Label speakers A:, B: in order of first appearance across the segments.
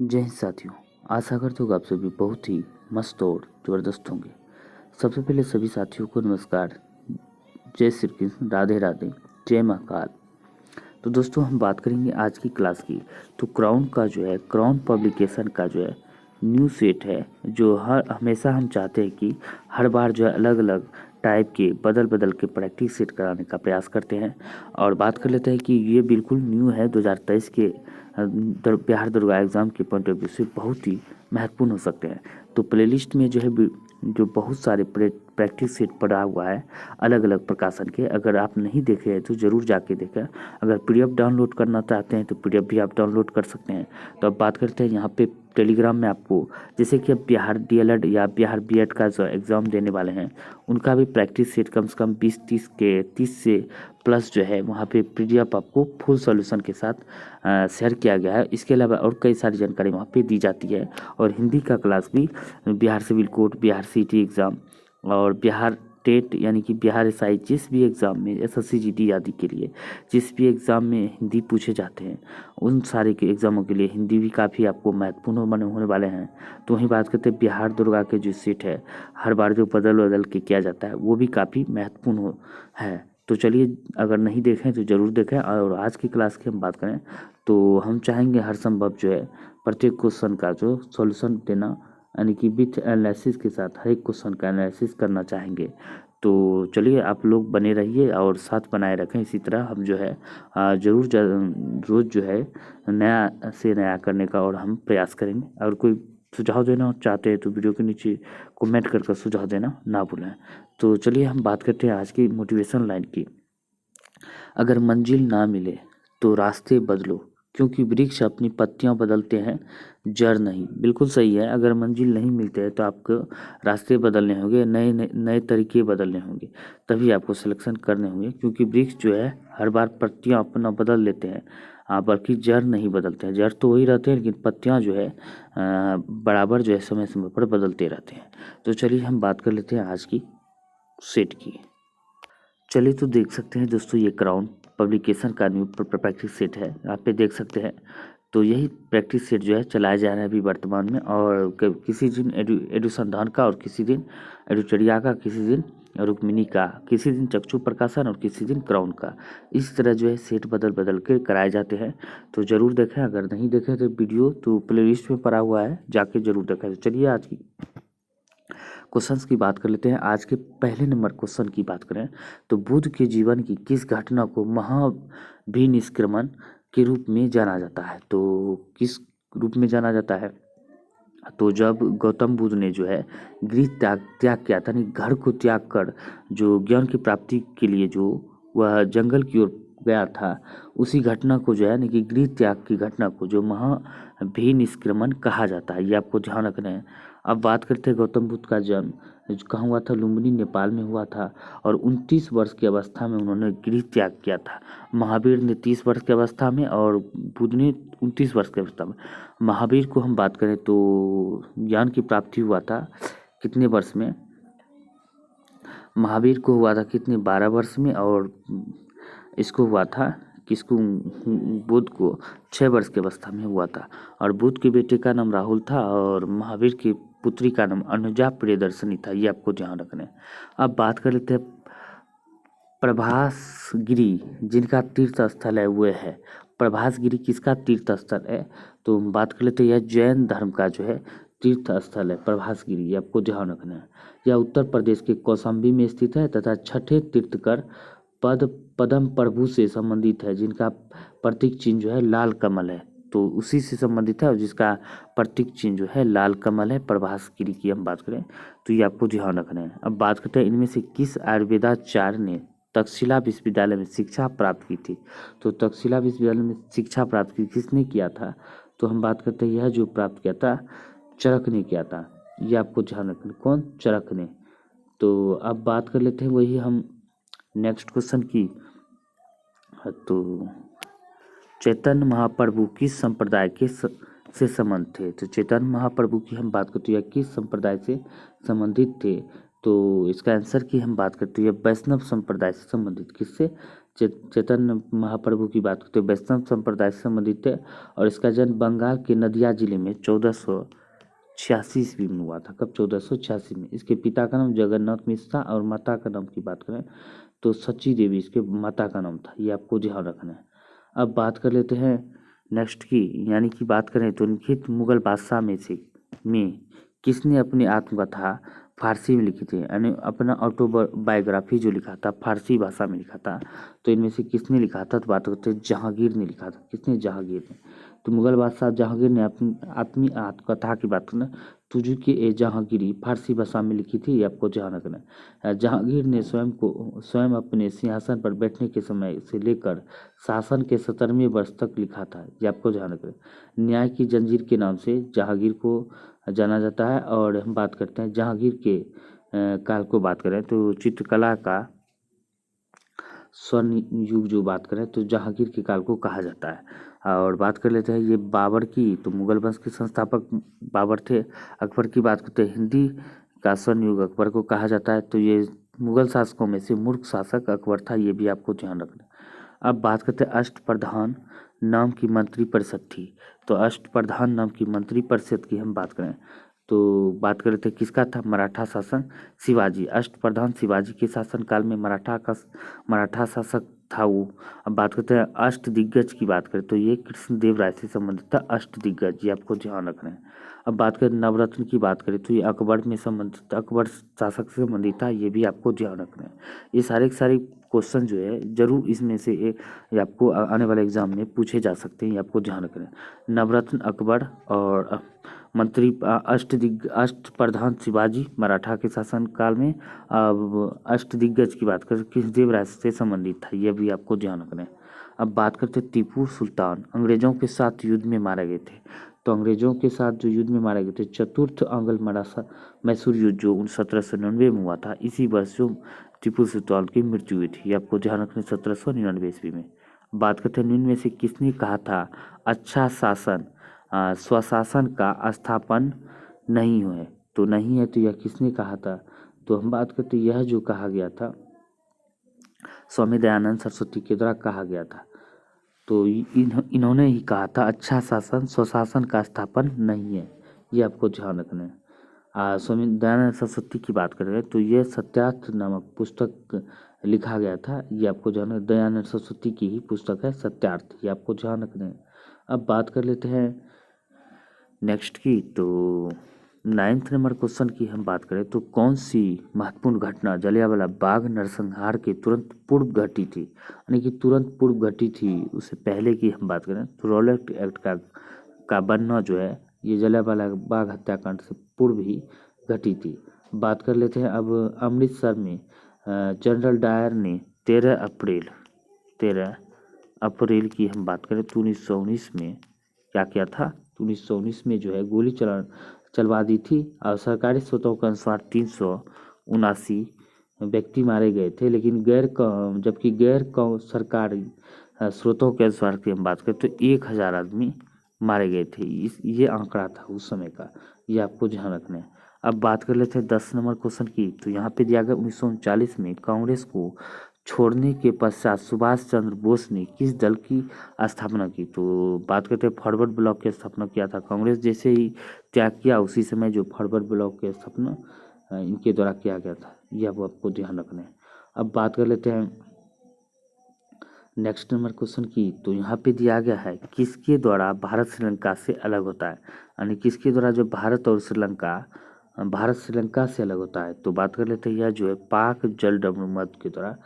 A: जय हिंद साथियों। आशा करता हूँ आप सभी बहुत ही मस्त और ज़बरदस्त होंगे। सबसे पहले सभी साथियों को नमस्कार, जय श्री कृष्ण, राधे राधे, जय महाकाल। तो दोस्तों हम बात करेंगे आज की क्लास की। तो क्राउन का जो है, क्राउन पब्लिकेशन का जो है न्यू सेट है, जो हर हमेशा हम चाहते हैं कि हर बार जो है अलग अलग टाइप के बदल बदल के प्रैक्टिस सेट कराने का प्रयास करते हैं। और बात कर लेते हैं कि ये बिल्कुल न्यू है 2023 के बिहार दुर्गा एग्ज़ाम के पॉइंट ऑफ व्यू से बहुत ही महत्वपूर्ण हो सकते हैं। तो प्लेलिस्ट में जो है जो बहुत सारे प्रैक्टिस सेट पड़ा हुआ है अलग अलग प्रकाशन के। अगर आप नहीं देखे हैं तो ज़रूर जाके देखें। अगर पीडीएफ डाउनलोड करना चाहते हैं तो पीडीएफ भी आप डाउनलोड कर सकते हैं। तो अब बात करते हैं यहाँ पे टेलीग्राम में आपको, जैसे कि अब बिहार डीएलएड या बिहार बीएड का जो एग्ज़ाम देने वाले हैं उनका भी प्रैक्टिस सेट कम से कम 30 से प्लस जो है वहाँ पे पीडीएफ आपको फुल सॉल्यूशन के साथ शेयर किया गया है। इसके अलावा और कई सारी जानकारी वहाँ पे दी जाती है। और हिंदी का क्लास भी बिहार सिविल कोड, बिहार सीटी एग्ज़ाम और बिहार टेट यानी कि बिहार एसआई जिस भी एग्ज़ाम में एसएससी जीडी आदि के लिए जिस भी एग्ज़ाम में हिंदी पूछे जाते हैं उन सारे के एग्ज़ामों के लिए हिंदी भी काफ़ी आपको महत्वपूर्ण बने होने वाले हैं। तो वहीं बात करते हैं बिहार दुर्गा के जो सेट है हर बार जो बदल बदल के किया जाता है वो भी काफ़ी महत्वपूर्ण है। तो चलिए, अगर नहीं देखें तो ज़रूर देखें। और आज की क्लास की हम बात करें तो हम चाहेंगे हर संभव जो है प्रत्येक क्वेश्चन का जो सॉल्यूशन देना, यानी कि विथ एनालिसिस के साथ हर एक क्वेश्चन का एनालिसिस करना चाहेंगे। तो चलिए, आप लोग बने रहिए और साथ बनाए रखें। इसी तरह हम जो है ज़रूर रोज़ जो है नया से नया करने का और हम प्रयास करेंगे। और कोई सुझाव देना चाहते हैं तो वीडियो के नीचे कमेंट कर सुझाव देना ना भूलें। तो चलिए हम बात करते हैं आज की मोटिवेशन लाइन की। अगर मंजिल ना मिले तो रास्ते बदलो, क्योंकि वृक्ष अपनी पत्तियां बदलते हैं, जड़ नहीं। बिल्कुल सही है। अगर मंजिल नहीं मिलते हैं तो आपको रास्ते बदलने होंगे, नए नए नए तरीके बदलने होंगे, तभी आपको सिलेक्शन करने होंगे। क्योंकि वृक्ष जो है हर बार पत्तियां अपना बदल लेते हैं, बल्कि जड़ नहीं बदलते हैं। जड़ तो वही रहते हैं लेकिन पत्तियां जो है बराबर जो है समय समय पर बदलते रहते हैं। तो चलिए हम बात कर लेते हैं आज की सेट की। चलिए, तो देख सकते हैं दोस्तों, ये क्राउन पब्लिकेशन का न्यू प्रैक्टिस सेट है, आप पे देख सकते हैं। तो यही प्रैक्टिस सेट जो है चलाया जा रहा है अभी वर्तमान में। और किसी दिन एडुसंधान का, और किसी दिन एडुचरिया का, किसी दिन रुक्मिणी का, किसी दिन चक्षु प्रकाशन और किसी दिन क्राउन का। इस तरह जो है सेट बदल बदल के कराए जाते हैं। तो ज़रूर देखें। अगर नहीं देखें तो वीडियो तो प्ले लिस्ट में पड़ा हुआ है, जाके ज़रूर देखें। तो चलिए आज की क्वेश्चंस की बात कर लेते हैं। आज के पहले नंबर क्वेश्चन की बात करें तो बुद्ध के जीवन की किस घटना को महाभिनिष्क्रमण के रूप में जाना जाता है? तो किस रूप में जाना जाता है? तो जब गौतम बुद्ध ने जो है गृह त्याग किया था, यानी घर को त्याग कर जो ज्ञान की प्राप्ति के लिए जो वह जंगल की ओर गया था, उसी घटना को जो है, यानी कि गृह त्याग की घटना को जो महाभिनिष्क्रमण कहा जाता है। ये आपको ध्यान रखना है। अब बात करते हैं गौतम बुद्ध का जन्म कहाँ हुआ था? लुम्बिनी नेपाल में हुआ था। और 29 वर्ष की अवस्था में उन्होंने गृह त्याग किया था। महावीर ने 30 वर्ष की अवस्था में और बुद्ध ने 29 वर्ष की अवस्था में। महावीर को हम बात करें तो ज्ञान की प्राप्ति हुआ था कितने वर्ष में? महावीर को हुआ था कितने? 12 वर्ष में। और इसको हुआ था किसको? बुद्ध को 6 वर्ष की अवस्था में हुआ था। और बुद्ध के बेटे का नाम राहुल था और महावीर की पुत्री का नाम अनुजा प्रियदर्शनी था। ये आपको ध्यान रखना है। अब बात कर लेते हैं प्रभासगिरी, जिनका तीर्थ स्थल है वो है। प्रभासगिरी किसका तीर्थ स्थल है? तो हम बात कर लेते हैं, यह जैन धर्म का जो है तीर्थ स्थल है प्रभासगिरी। ये आपको ध्यान रखना है। यह उत्तर प्रदेश के कौशाम्बी में स्थित है तथा छठे तीर्थकर पद्म प्रभु से संबंधित है, जिनका प्रतीक चिन्ह जो है लाल कमल है। तो उसी से संबंधित है और जिसका प्रतीक चिन्ह जो है लाल कमल है। प्रभासगिरी की हम बात करें तो ये आपको ध्यान रखना है। अब बात करते हैं इनमें से किस आयुर्वेदाचार्य ने तक्षशिला विश्वविद्यालय में शिक्षा प्राप्त की थी? तो तक्षशिला विश्वविद्यालय में शिक्षा प्राप्त की किसने किया था? तो हम बात करते हैं यह जो प्राप्त किया था चरक ने किया था। ये आपको ध्यान रखना। कौन? चरक ने। तो अब बात कर लेते हैं वही हम नेक्स्ट क्वेश्चन की। तो चैतन्य महाप्रभु किस संप्रदाय के से संबंध थे? तो चैतन्य महाप्रभु की हम बात करते हैं किस संप्रदाय से संबंधित थे? तो इसका आंसर की हम बात करते हैं वैष्णव संप्रदाय से संबंधित। किससे? चैतन्य महाप्रभु की बात करते हैं, वैष्णव संप्रदाय से संबंधित है और इसका जन्म बंगाल के नदिया जिले में 1486 ईस्वी में हुआ था। कब? 1486 में। इसके पिता का नाम जगन्नाथ मिश्र था और माता का नाम की बात करें तो सची देवी इसके माता का नाम था। ये आपको ध्यान रखना है। अब बात कर लेते हैं नेक्स्ट की, यानी कि बात करें तो निखित मुगल बादशाह में किसने अपनी आत्मकथा फारसी में लिखी थी, यानी अपना ऑटोबायोग्राफी जो लिखा था फारसी भाषा में लिखा था। तो इनमें से किसने लिखा था? तो बात करते हैं जहांगीर ने लिखा था। किसने? जहांगीर ने। तो मुगल बादशाह जहांगीर ने अपनी आत्मकथा की बात करना, तुझू की ए जहांगीरी फारसी भाषा में लिखी थी। ये आपको ध्यान रखना है। जहांगीर ने स्वयं अपने सिंहासन पर बैठने के समय से लेकर शासन के 17वें वर्ष तक लिखा था। ये आपको ध्यान रखना है। न्याय की जंजीर के नाम से जहांगीर को जाना जाता है। और हम बात करते हैं जहांगीर के काल को बात करें तो चित्रकला का स्वर्ण युग जो बात करें तो जहांगीर के काल को कहा जाता है। और बात कर लेते हैं ये बाबर की, तो मुगल वंश के संस्थापक बाबर थे। अकबर की बात करते हैं, हिंदी का स्वर्ण युग अकबर को कहा जाता है। तो ये मुगल शासकों में से मूर्ख शासक अकबर था। ये भी आपको ध्यान रखना है। अब बात करते हैं अष्टप्रधान नाम की मंत्रिपरिषद थी। तो अष्टप्रधान नाम की मंत्रिपरिषद की हम बात करें तो बात कर रहे थे किसका था? मराठा शासन शिवाजी। अष्टप्रधान शिवाजी के शासनकाल में मराठा शासक था वो। अब बात करते हैं अष्ट दिग्गज की बात करें तो ये कृष्णदेव राय से संबंधित था। अष्ट दिग्गज, ये आपको ध्यान रखना है। अब बात करें नवरत्न की बात करें तो ये अकबर में संबंधित, अकबर शासक से संबंधित था। ये भी आपको ध्यान रखना है। ये सारे के सारे क्वेश्चन जो है जरूर इसमें से ये आपको आने वाले एग्जाम में पूछे जा सकते हैं। ये आपको ध्यान रखना है। नवरत्न अकबर और मंत्री अष्टप्रधान शिवाजी मराठा के शासनकाल में। अब अष्टदिग्गज की बात करें कृष्णदेव राय से संबंधित था। यह भी आपको ध्यान रखना है। अब बात करते हैं टीपू सुल्तान अंग्रेजों के साथ युद्ध में मारे गए थे। तो अंग्रेजों के साथ जो युद्ध में मारे गए थे चतुर्थ आंग्ल मराठा मैसूर युद्ध जो 1799 में हुआ था, इसी वर्ष जो टीपू सुल्तान की मृत्यु हुई थी। ये आपको ध्यान रखना है, 1799 ईस्वी में। बात करते हैं निम्न में से किसने कहा था अच्छा शासन स्वशासन का स्थापन नहीं है? तो नहीं है तो यह किसने कहा था? तो हम बात करते यह जो कहा गया था स्वामी दयानंद सरस्वती के द्वारा कहा गया था। तो इन्होंने ही कहा था अच्छा शासन स्वशासन का स्थापन नहीं है। ये आपको ध्यान रखना है। स्वामी दयानंद सरस्वती की बात करें तो यह सत्यार्थ नामक पुस्तक लिखा गया था। ये आपको ध्यान, दयानंद सरस्वती की ही पुस्तक है सत्यार्थ। ये आपको ध्यान रखना है। अब बात कर लेते हैं नेक्स्ट की, तो 9th नंबर क्वेश्चन की हम बात करें तो कौन सी महत्वपूर्ण घटना जलियांवाला बाग नरसंहार के तुरंत पूर्व घटी थी, यानी कि तुरंत पूर्व घटी थी, उससे पहले की हम बात करें तो रॉलेट एक्ट का बनना जो है ये जलियांवाला बाग हत्याकांड से पूर्व ही घटी थी। बात कर लेते हैं अब अमृतसर में जनरल डायर ने 13 अप्रैल की हम बात करें तो 1919 में क्या किया था? 1919 में जो है गोली चलवा दी थी। और सरकारी स्रोतों के अनुसार 379 व्यक्ति मारे गए थे, लेकिन जबकि सरकारी स्रोतों के अनुसार की हम बात करें तो 1000 आदमी मारे गए थे। ये आंकड़ा था उस समय का। ये आपको ध्यान रखना है। अब बात कर लेते हैं 10 नंबर क्वेश्चन की, तो यहाँ पे दिया गया 1939 में कांग्रेस को छोड़ने के पश्चात सुभाष चंद्र बोस ने किस दल की स्थापना की? तो बात करते हैं फॉरवर्ड ब्लॉक की स्थापना किया था। कांग्रेस जैसे ही त्याग किया उसी समय जो फॉरवर्ड ब्लॉक की स्थापना इनके द्वारा किया गया था। यह आपको ध्यान रखना है। अब बात कर लेते हैं नेक्स्ट नंबर क्वेश्चन की, तो यहाँ पे दिया गया है किसके द्वारा भारत श्रीलंका से अलग होता है, यानी किसके द्वारा जो भारत श्रीलंका से अलग होता है? तो बात कर लेते हैं यह जो है पाक जलडमरूमत के द्वारा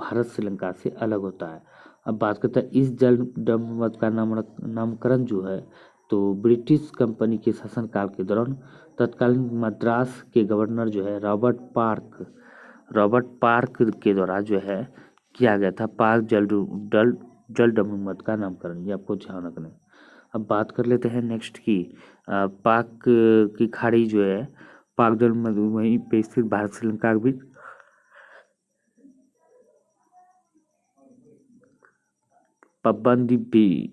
A: भारत श्रीलंका से अलग होता है। अब बात करते हैं इस जलडमरूमत का नामकरण जो है तो ब्रिटिश कंपनी के शासनकाल के दौरान तत्कालीन मद्रास के गवर्नर जो है रॉबर्ट पार्क के द्वारा जो है किया गया था। पाक जलडमरूमत का नामकरण। ये आपको ध्यान रखना है। अब बात कर लेते हैं नेक्स्ट की, पाक की खाड़ी जो है पाक जलडमरूमत वहीं पे स्थित भारत श्रीलंका के बीच पब्बन द्वीप भी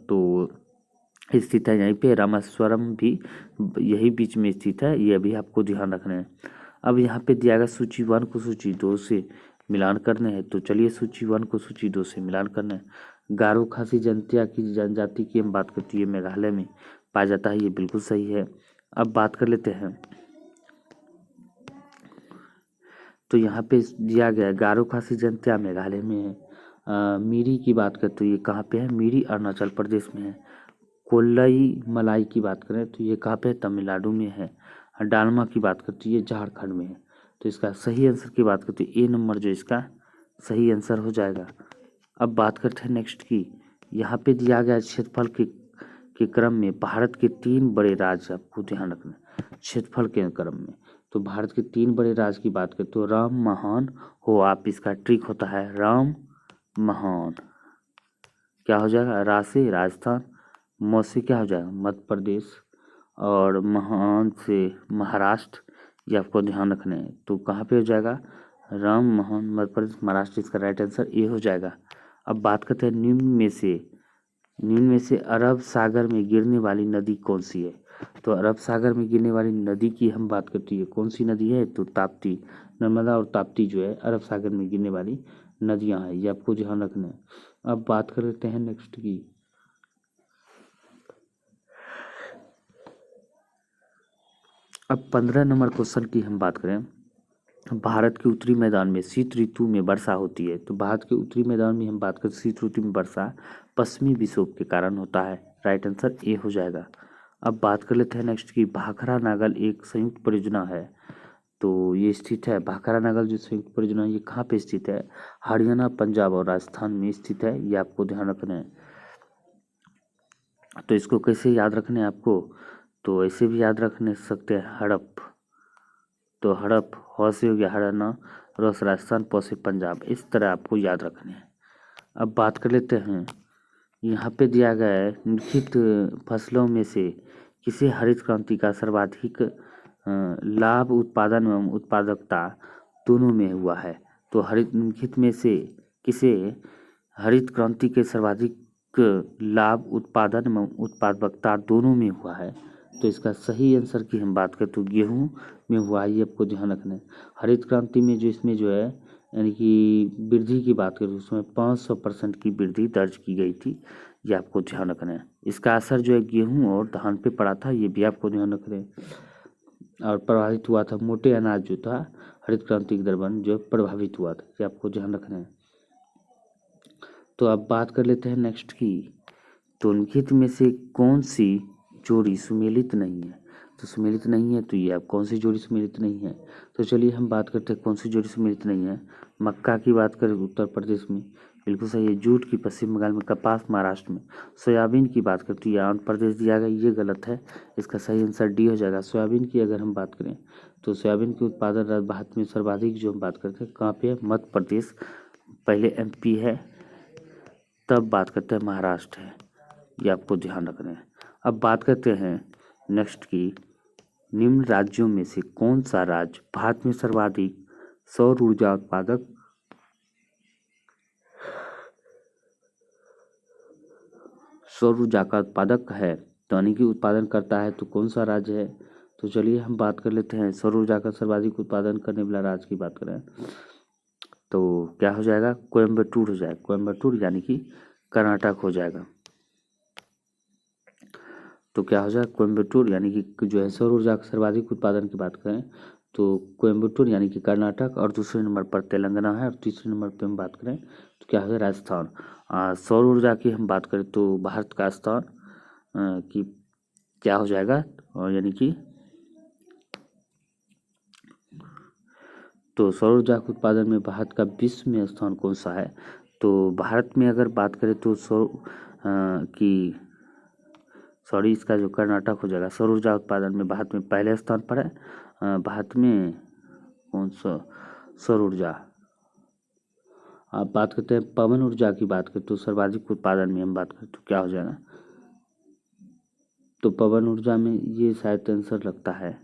A: तो स्थित है। यहीं पे रामेश्वरम भी यही बीच में स्थित है। ये भी आपको ध्यान रखना है। अब यहाँ पे दिया गया सूची 1 को सूची 2 से मिलान करने हैं। तो चलिए सूची 1 को सूची 2 से मिलान करना है। गारो खासी जनजाति की हम बात करते हैं, ये मेघालय में पाया जाता है, ये बिल्कुल सही है। अब बात कर लेते हैं, तो यहाँ पे दिया गया है गारो खासी जनता मेघालय में है। मिरी की बात करें तो ये कहाँ पे है, मिरी अरुणाचल प्रदेश में है। कोल्लई मलाई की बात करें तो ये कहाँ पे है, तमिलनाडु में है। डालमा की बात करते हैं ये झारखंड में है। तो इसका सही आंसर की बात करते हैं, ए नंबर जो इसका सही आंसर हो जाएगा। अब बात करते हैं नेक्स्ट की, यहाँ पे दिया गया क्षेत्रफल के क्रम में भारत के 3 बड़े राज्य, आपको ध्यान रखना क्षेत्रफल के क्रम में। तो भारत के 3 बड़े राज्य की बात करें तो राम महान हो आप, इसका ट्रिक होता है राम महान क्या हो जाएगा, रा से राजस्थान, म से क्या हो जाएगा मध्य प्रदेश, और महान से महाराष्ट्र, ये आपको ध्यान रखना है। तो कहाँ पे हो जाएगा, राम महान मध्य प्रदेश महाराष्ट्र, इसका राइट आंसर ए हो जाएगा। अब बात करते हैं निम्न में से अरब सागर में गिरने वाली नदी कौन सी है। तो अरब सागर में गिरने वाली नदी की हम बात करते हैं, कौन सी नदी है, तो ताप्ती, नर्मदा और ताप्ती जो है अरब सागर में गिरने वाली नदियां हैं, ये आपको ध्यान रखना है। अब बात कर लेते हैं नेक्स्ट की, अब 15 नंबर क्वेश्चन की हम बात करें, भारत के उत्तरी मैदान में शीत ऋतु में वर्षा होती है। तो भारत के उत्तरी मैदान में हम बात करें शीत ऋतु में वर्षा पश्चिमी विक्षोभ के कारण होता है, राइट आंसर ए हो जाएगा। अब बात कर लेते हैं नेक्स्ट की, भाखड़ा नागल एक संयुक्त परियोजना है। तो ये स्थित है, भाखड़ा नागल जो संयुक्त परियोजना है ये कहाँ पे स्थित है, हरियाणा, पंजाब और राजस्थान में स्थित है, ये आपको ध्यान रखना है। तो इसको कैसे याद रखना है आपको, तो ऐसे भी याद रखने सकते हैं, हड़प, तो हड़प ह से हो गया हरियाणा, र से राजस्थान, प से पंजाब, इस तरह आपको याद रखने हैं। अब बात कर लेते हैं, यहाँ पे दिया गया है निम्नलिखित फसलों में से किसे हरित क्रांति का सर्वाधिक लाभ उत्पादन एवं उत्पादकता दोनों में हुआ है। तो हरित निम्नलिखित में से किसे हरित क्रांति के सर्वाधिक लाभ उत्पादन एवं उत्पादकता दोनों में हुआ है। तो इसका सही आंसर की हम बात करें तो गेहूं में हुआ है, ये आपको ध्यान रखना है। हरित क्रांति में जो इसमें जो है यानी कि वृद्धि की बात करें उसमें 500% की वृद्धि दर्ज की गई थी, ये आपको ध्यान रखना है। इसका असर जो है गेहूं और धान पे पड़ा था, ये भी आपको ध्यान रखना है। और प्रभावित हुआ था मोटे अनाज जो था हरित क्रांति के दौरान जो प्रभावित हुआ था, ये आपको ध्यान रखना है। तो अब बात कर लेते हैं नेक्स्ट की, तो निम्नलिखित में से कौन सी जोड़ी सुमेलित नहीं है। तो सुमेलित नहीं है तो ये आप कौन सी जोड़ी सुमेलित नहीं है, तो चलिए हम बात करते हैं कौन सी जोड़ी सुमेलित नहीं है। मक्का की बात करें उत्तर प्रदेश में बिल्कुल सही है, जूट की पश्चिम बंगाल में, कपास महाराष्ट्र में, सोयाबीन की बात करते हैं आंध्र प्रदेश दिया गया, ये गलत है, इसका सही आंसर डी हो जाएगा। सोयाबीन की अगर हम बात करें तो सोयाबीन के उत्पादन भारत में सर्वाधिक जो हम बात करते हैं कहाँ पे है, मध्य प्रदेश, पहले MP है, तब बात करते हैं महाराष्ट्र है, ये आपको ध्यान रखना है। अब बात करते हैं नेक्स्ट की, निम्न राज्यों में से कौन सा राज्य भारत में सर्वाधिक सौर ऊर्जा उत्पादक सौर ऊर्जा का उत्पादक है, तो यानी कि उत्पादन करता है, तो कौन सा राज्य है। तो चलिए हम बात कर लेते हैं सौर ऊर्जा का सर्वाधिक उत्पादन करने वाला राज्य की बात करें तो क्या हो जाएगा, कोयम्बटूर हो जाएगा, कोयम्बटूर यानी कि कर्नाटक हो जाएगा। तो क्या हो जाएगा, कोयम्बटूर यानी कि जो है सौर ऊर्जा का सर्वाधिक उत्पादन की बात करें तो कोयम्बटूर यानी कि कर्नाटक, और दूसरे नंबर पर तेलंगाना है, और तीसरे नंबर पर हम बात करें तो क्या है, राजस्थान। सौर ऊर्जा की हम बात करें तो भारत का स्थान की क्या हो जाएगा, और यानी कि तो सौर ऊर्जा के उत्पादन में भारत का विश्व में स्थान कौन सा है। तो भारत में अगर बात करें तो इसका जो कर्नाटक हो जाएगा, सौर ऊर्जा उत्पादन में भारत में पहले स्थान पर है। भारत में कौन सा सौर ऊर्जा, आप बात करते हैं पवन ऊर्जा की बात करें तो सर्वाधिक उत्पादन में हम बात करें तो क्या हो जाएगा, तो पवन ऊर्जा में ये शायद आंसर लगता है।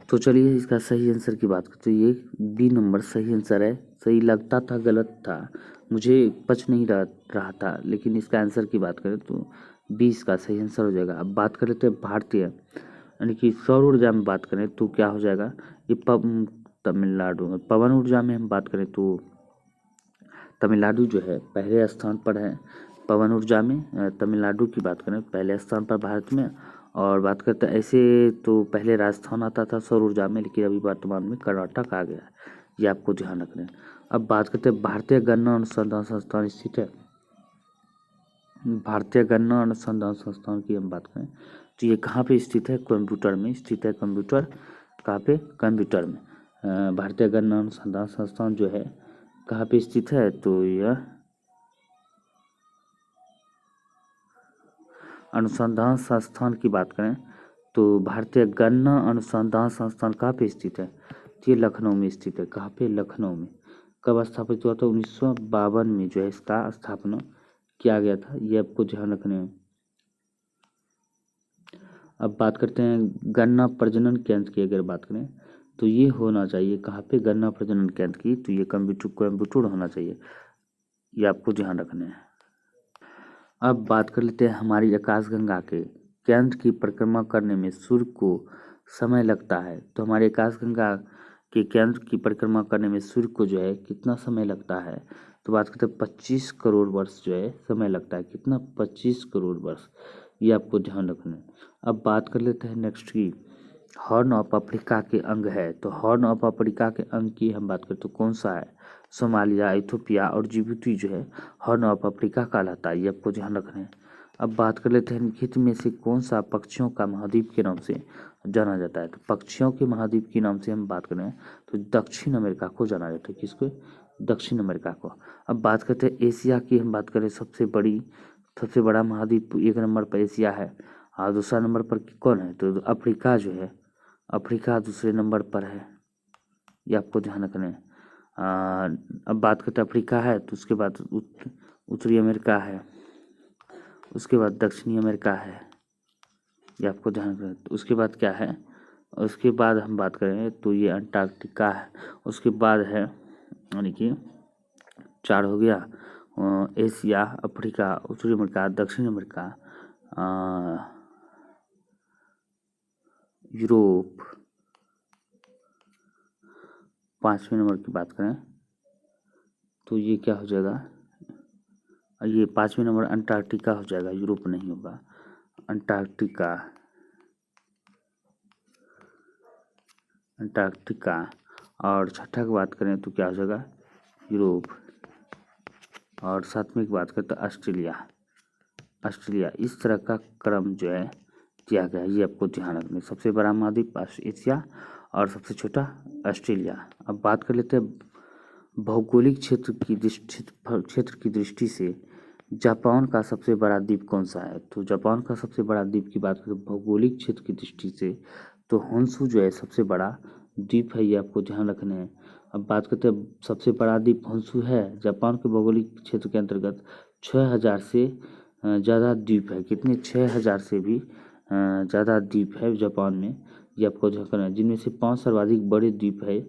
A: तो चलिए इसका सही आंसर की बात करते हैं, ये बी नंबर सही आंसर है। सही लगता था, गलत था, मुझे पच नहीं रहा था, लेकिन इसका आंसर की बात करें तो 20 का सही आंसर हो जाएगा। अब बात कर लेते हैं भारतीय यानी कि सौर ऊर्जा में बात करें तो क्या हो जाएगा, ये तमिलनाडु। पवन ऊर्जा में हम बात करें तो तमिलनाडु जो है पहले स्थान पर है। पवन ऊर्जा में तमिलनाडु की बात करें पहले स्थान पर भारत में। और बात करते हैं ऐसे तो पहले राजस्थान आता था सौर ऊर्जा में, लेकिन अभी वर्तमान में कर्नाटक आ गया है, ये आपको ध्यान रखना है। अब बात करते हैं भारतीय गन्ना अनुसंधान संस्थान स्थित है। भारतीय गन्ना अनुसंधान संस्थान की हम बात करें तो ये कहाँ पे स्थित है? कंप्यूटर में स्थित है। कंप्यूटर कहाँ पे? कंप्यूटर में। भारतीय गन्ना अनुसंधान संस्थान जो है कहाँ पे स्थित है? तो यह अनुसंधान संस्थान की बात करें तो भारतीय गन्ना अनुसंधान संस्थान कहाँ पे स्थित है? तो ये लखनऊ में स्थित है। कहाँ पे? लखनऊ में। कब स्थापित हुआ था? 1952 में जो है इसका स्थापना किया गया था, ये आपको ध्यान रखने हैं। अब बात करते हैं गन्ना प्रजनन केंद्र की अगर बात करें तो ये होना चाहिए कहाँ पे? गन्ना प्रजनन केंद्र की, तो ये कोयम्बटूर होना चाहिए, ये आपको ध्यान रखना है। अब बात कर लेते हैं हमारी आकाशगंगा के केंद्र की परिक्रमा करने में सूर्य को समय लगता है। तो हमारी आकाशगंगा के केंद्र की परिक्रमा करने में सूर्य को जो है कितना समय लगता है? तो बात करते हैं 25 करोड़ वर्ष जो है समय लगता है। कितना? 25 करोड़ वर्ष, ये आपको ध्यान रखना है। अब बात कर लेते हैं नेक्स्ट की हॉर्न ऑफ अफ्रीका के अंग है। तो हॉर्न ऑफ अफ्रीका के अंग की हम बात करें तो कौन सा है? सोमालिया, इथोपिया और जिबूती जो है हॉर्न ऑफ अफ्रीका कहलाता है, ये आपको ध्यान रखना है। अब बात कर लेते हैं निम्नलिखित में से कौन सा पक्षियों का महाद्वीप के नाम से जाना जाता है? तो पक्षियों के महाद्वीप के नाम से हम बात करें तो दक्षिण अमेरिका को जाना जाता है। किसको? दक्षिण अमेरिका को। अब बात करते हैं एशिया की हम बात करें सबसे बड़ा महाद्वीप 1 नंबर पर एशिया है और दूसरा नंबर पर कौन है? तो अफ्रीका जो है, अफ्रीका दूसरे नंबर पर है, ये आपको ध्यान रखना है। अब बात करते हैं अफ्रीका है तो उसके बाद उत्तरी अमेरिका है, उसके बाद दक्षिणी अमेरिका है, ये आपको ध्यान रखना है। तो उसके बाद क्या है? उसके बाद हम बात करें तो ये अंटार्कटिका है। उसके बाद है यानी कि 4 हो गया एशिया, अफ्रीका, उत्तरी अमेरिका, दक्षिण अमेरिका, यूरोप। 5वें नंबर की बात करें तो ये क्या हो जाएगा? ये 5वें नंबर अंटार्कटिका हो जाएगा, यूरोप नहीं होगा। अंटार्कटिका और छठा की बात करें तो क्या हो जाएगा? यूरोप। और 7वें की बात करें तो ऑस्ट्रेलिया। इस तरह का क्रम जो है किया गया, ये आपको ध्यान रखना है। सबसे बड़ा महाद्वीप एशिया और सबसे छोटा ऑस्ट्रेलिया। अब बात कर लेते हैं भौगोलिक क्षेत्र की दृष्टि से जापान का सबसे बड़ा द्वीप कौन सा है? तो जापान का सबसे बड़ा द्वीप की बात करें भौगोलिक क्षेत्र की दृष्टि से तो होन्शु जो है सबसे बड़ा द्वीप है, ये आपको ध्यान रखना है। अब बात करते हैं सबसे बड़ा द्वीप होन्शु है जापान के भौगोलिक क्षेत्र के अंतर्गत 6000 से ज़्यादा द्वीप है। कितने? 6000 से भी ज़्यादा द्वीप है जापान में, ये आपको ध्यान रखना है। जिनमें से 5 सर्वाधिक बड़े द्वीप है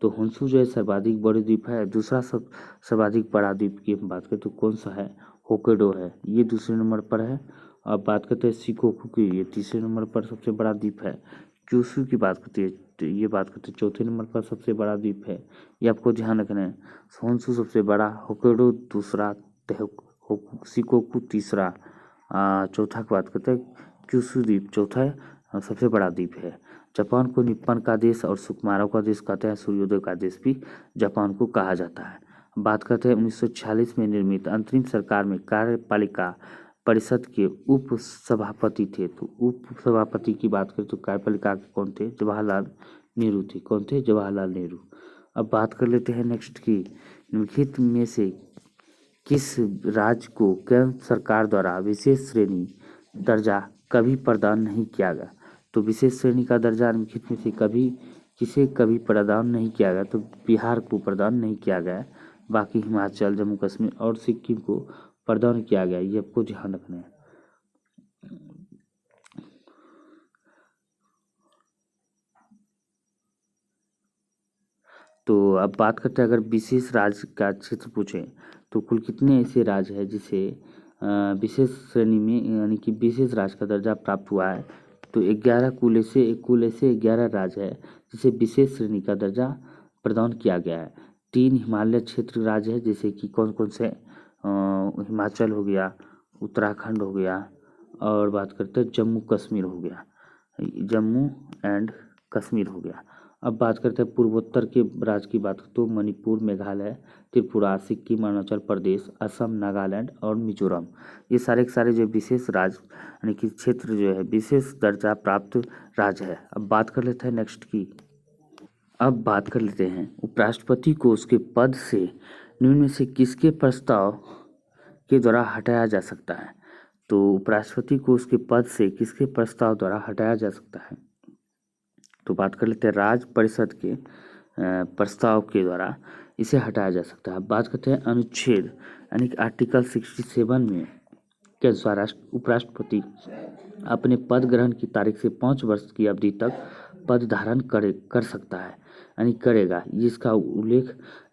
A: तो होन्शु जो है सर्वाधिक बड़े द्वीप है। दूसरा सर्वाधिक बड़ा द्वीप की हम बात करें तो कौन सा है? होक्काइडो है, ये दूसरे नंबर पर है। अब बात करते हैं शिकोकू की, ये तीसरे नंबर पर सबसे बड़ा द्वीप है। क्यूशू की बात करते हैं तो ये बात करते हैं चौथे नंबर पर सबसे बड़ा द्वीप है, ये आपको ध्यान रखना है। होन्शु सबसे बड़ा, होक्काइडो दूसरा, शिकोकू तीसरा, चौथा की बात करते हैं क्यूशू द्वीप चौथा सबसे बड़ा द्वीप है। जापान को निप्पन का देश और सुकुमारों का देश कहते हैं, सूर्योदय का देश भी जापान को कहा जाता है। बात करते हैं 1946 में निर्मित अंतरिम सरकार में कार्यपालिका परिषद के उप सभापति थे। तो उप सभापति की बात करें तो कार्यपालिका के कौन थे? जवाहरलाल नेहरू थे। कौन थे? जवाहरलाल नेहरू। अब बात कर लेते हैं नेक्स्ट की निम्नलिखित में से किस राज्य को केंद्र सरकार द्वारा विशेष श्रेणी दर्जा कभी प्रदान नहीं किया गया? तो विशेष श्रेणी का दर्जा निम्नलिखित में से कभी प्रदान नहीं किया गया? तो बिहार को प्रदान नहीं किया गया, बाकी हिमाचल, जम्मू कश्मीर और सिक्किम को प्रदान किया गया, ये आपको ध्यान रखना है। तो अब बात करते हैं अगर विशेष राज्य का क्षेत्र पूछे तो कुल कितने ऐसे राज्य हैं जिसे विशेष श्रेणी में यानी कि विशेष राज्य का दर्जा प्राप्त हुआ है? तो 11 कुल ऐसे 11 राज्य है जिसे विशेष श्रेणी का दर्जा प्रदान किया गया है। 3 हिमालय क्षेत्र राज्य है, जैसे कि कौन कौन से, हिमाचल हो गया, उत्तराखंड हो गया, और बात करते हैं जम्मू कश्मीर हो गया, जम्मू एंड कश्मीर हो गया। अब बात करते हैं पूर्वोत्तर के राज्य की बात तो मणिपुर, मेघालय, त्रिपुरा, सिक्किम, अरुणाचल प्रदेश, असम, नागालैंड और मिजोरम। ये सारे के सारे जो विशेष राज्य यानी कि क्षेत्र जो है विशेष दर्जा प्राप्त राज्य है। अब बात कर लेते हैं नेक्स्ट की। अब बात कर लेते हैं उपराष्ट्रपति को उसके पद से निम्न में से किसके प्रस्ताव के द्वारा हटाया जा सकता है। तो उपराष्ट्रपति को उसके पद से किसके प्रस्ताव द्वारा हटाया जा सकता है। तो बात कर लेते हैं राज्य परिषद के प्रस्ताव के द्वारा इसे हटाया जा सकता है। बात करते हैं अनुच्छेद यानी कि आर्टिकल 67 में के अनुसार उपराष्ट्रपति अपने पद ग्रहण की तारीख से 5 वर्ष की अवधि तक पद धारण कर सकता है यानी करेगा, जिसका उल्लेख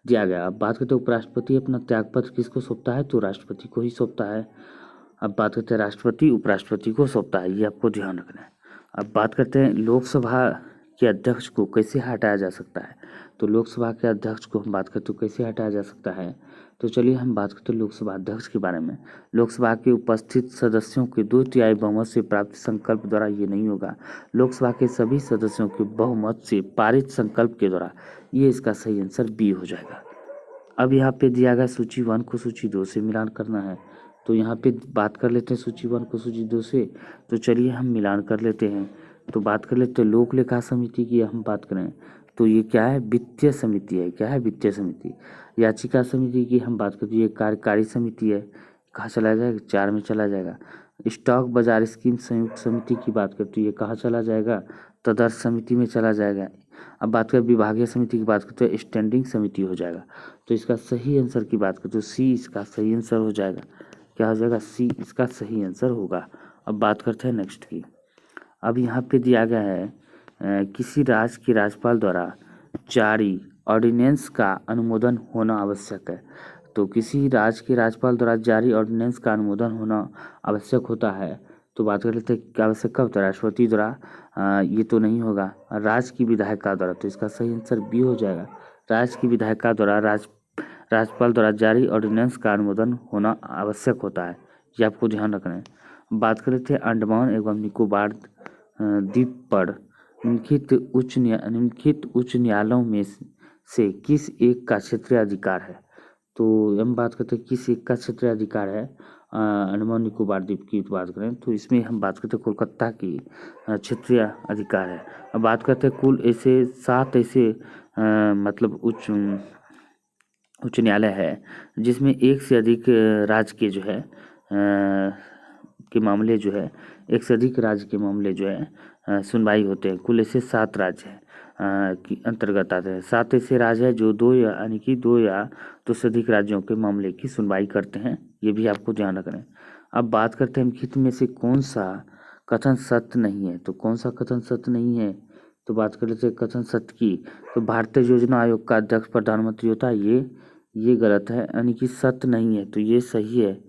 A: दिया गया। अब बात करते हैं उपराष्ट्रपति अपना त्यागपत्र किसको सौंपता है, तो राष्ट्रपति को ही सौंपता है। अब बात करते हैं राष्ट्रपति उपराष्ट्रपति को सौंपता है, ये आपको ध्यान रखना है। अब बात करते हैं लोकसभा के अध्यक्ष को कैसे हटाया जा सकता है। तो लोकसभा के अध्यक्ष को हम बात करते तो कैसे हटाया जा सकता है। तो चलिए हम बात करते हैं लोकसभा अध्यक्ष के बारे में। लोकसभा के उपस्थित सदस्यों के 2/3 बहुमत से प्राप्त संकल्प द्वारा ये नहीं होगा। लोकसभा के सभी सदस्यों के बहुमत से पारित संकल्प के द्वारा, ये इसका सही आंसर बी हो जाएगा। अब यहाँ पे दिया गया सूची 1 को सूची 2 से मिलान करना है। तो यहाँ पे बात कर लेते हैं सूची 1 को सूची 2 से। तो चलिए हम मिलान कर लेते हैं। तो बात कर लेते हैं लोक लेखा समिति की हम बात करें तो ये क्या है, वित्तीय समिति है। क्या है, वित्तीय समिति। याचिका समिति की हम बात करें तो ये कार्यकारी समिति है। कहाँ चला जाएगा, 4 में चला जाएगा। स्टॉक बाजार स्कीम संयुक्त समिति की बात करें तो ये कहाँ चला जाएगा, तदर्थ समिति में चला जाएगा। अब बात करें विभागीय समिति की बात करते हैं स्टैंडिंग समिति हो जाएगा। तो इसका सही आंसर की बात करें तो सी इसका सही आंसर हो जाएगा। क्या हो जाएगा, सी इसका सही आंसर होगा। अब बात करते हैं नेक्स्ट की। अब यहाँ पे दिया गया है किसी राज्य के राज्यपाल द्वारा जारी ऑर्डिनेंस का अनुमोदन होना आवश्यक है। तो किसी राज्य के राज्यपाल द्वारा जारी ऑर्डिनेंस का अनुमोदन होना आवश्यक होता है। तो बात कर लेते हैं क्या आवश्यक कब होता है, राष्ट्रपति द्वारा। ये तो नहीं होगा, राज्य की विधायिका द्वारा। तो इसका सही आंसर बी हो जाएगा। राज्य की विधायिका द्वारा राज्यपाल द्वारा जारी ऑर्डिनेंस का अनुमोदन होना आवश्यक होता है, ये आपको ध्यान रखना है। बात कर लेते हैं अंडमान एवं निकोबार द्वीप पर निम्नलिखित उच्च न्यायालयों में से किस एक का क्षेत्रीय अधिकार है। तो हम बात करते हैं किस एक का क्षेत्रीय अधिकार है। अंडमान निकोबार द्वीप की बात करें तो इसमें हम बात करते हैं कोलकाता की क्षेत्रीय अधिकार है। अब बात करते हैं कुल ऐसे 7 ऐसे मतलब उच्च न्यायालय है जिसमें एक से अधिक राज्य के जो है के मामले जो है, एक से अधिक राज्य के मामले जो है सुनवाई होते हैं। कुल ऐसे 7 राज्य हैं की अंतर्गत आते हैं। 7 ऐसे राज्य है जो 2 यानी कि 2 या 2 से अधिक राज्यों के मामले की सुनवाई करते हैं, ये भी आपको ध्यान रखना है। अब बात करते हैं निम्नलिखित में से कौन सा कथन सत्य नहीं है। तो कौन सा कथन सत्य नहीं है, तो बात कर लेते हैं कथन सत्य की। तो भारतीय योजना आयोग का अध्यक्ष प्रधानमंत्री होता है, ये गलत है यानी कि सत्य नहीं है, तो ये सही है।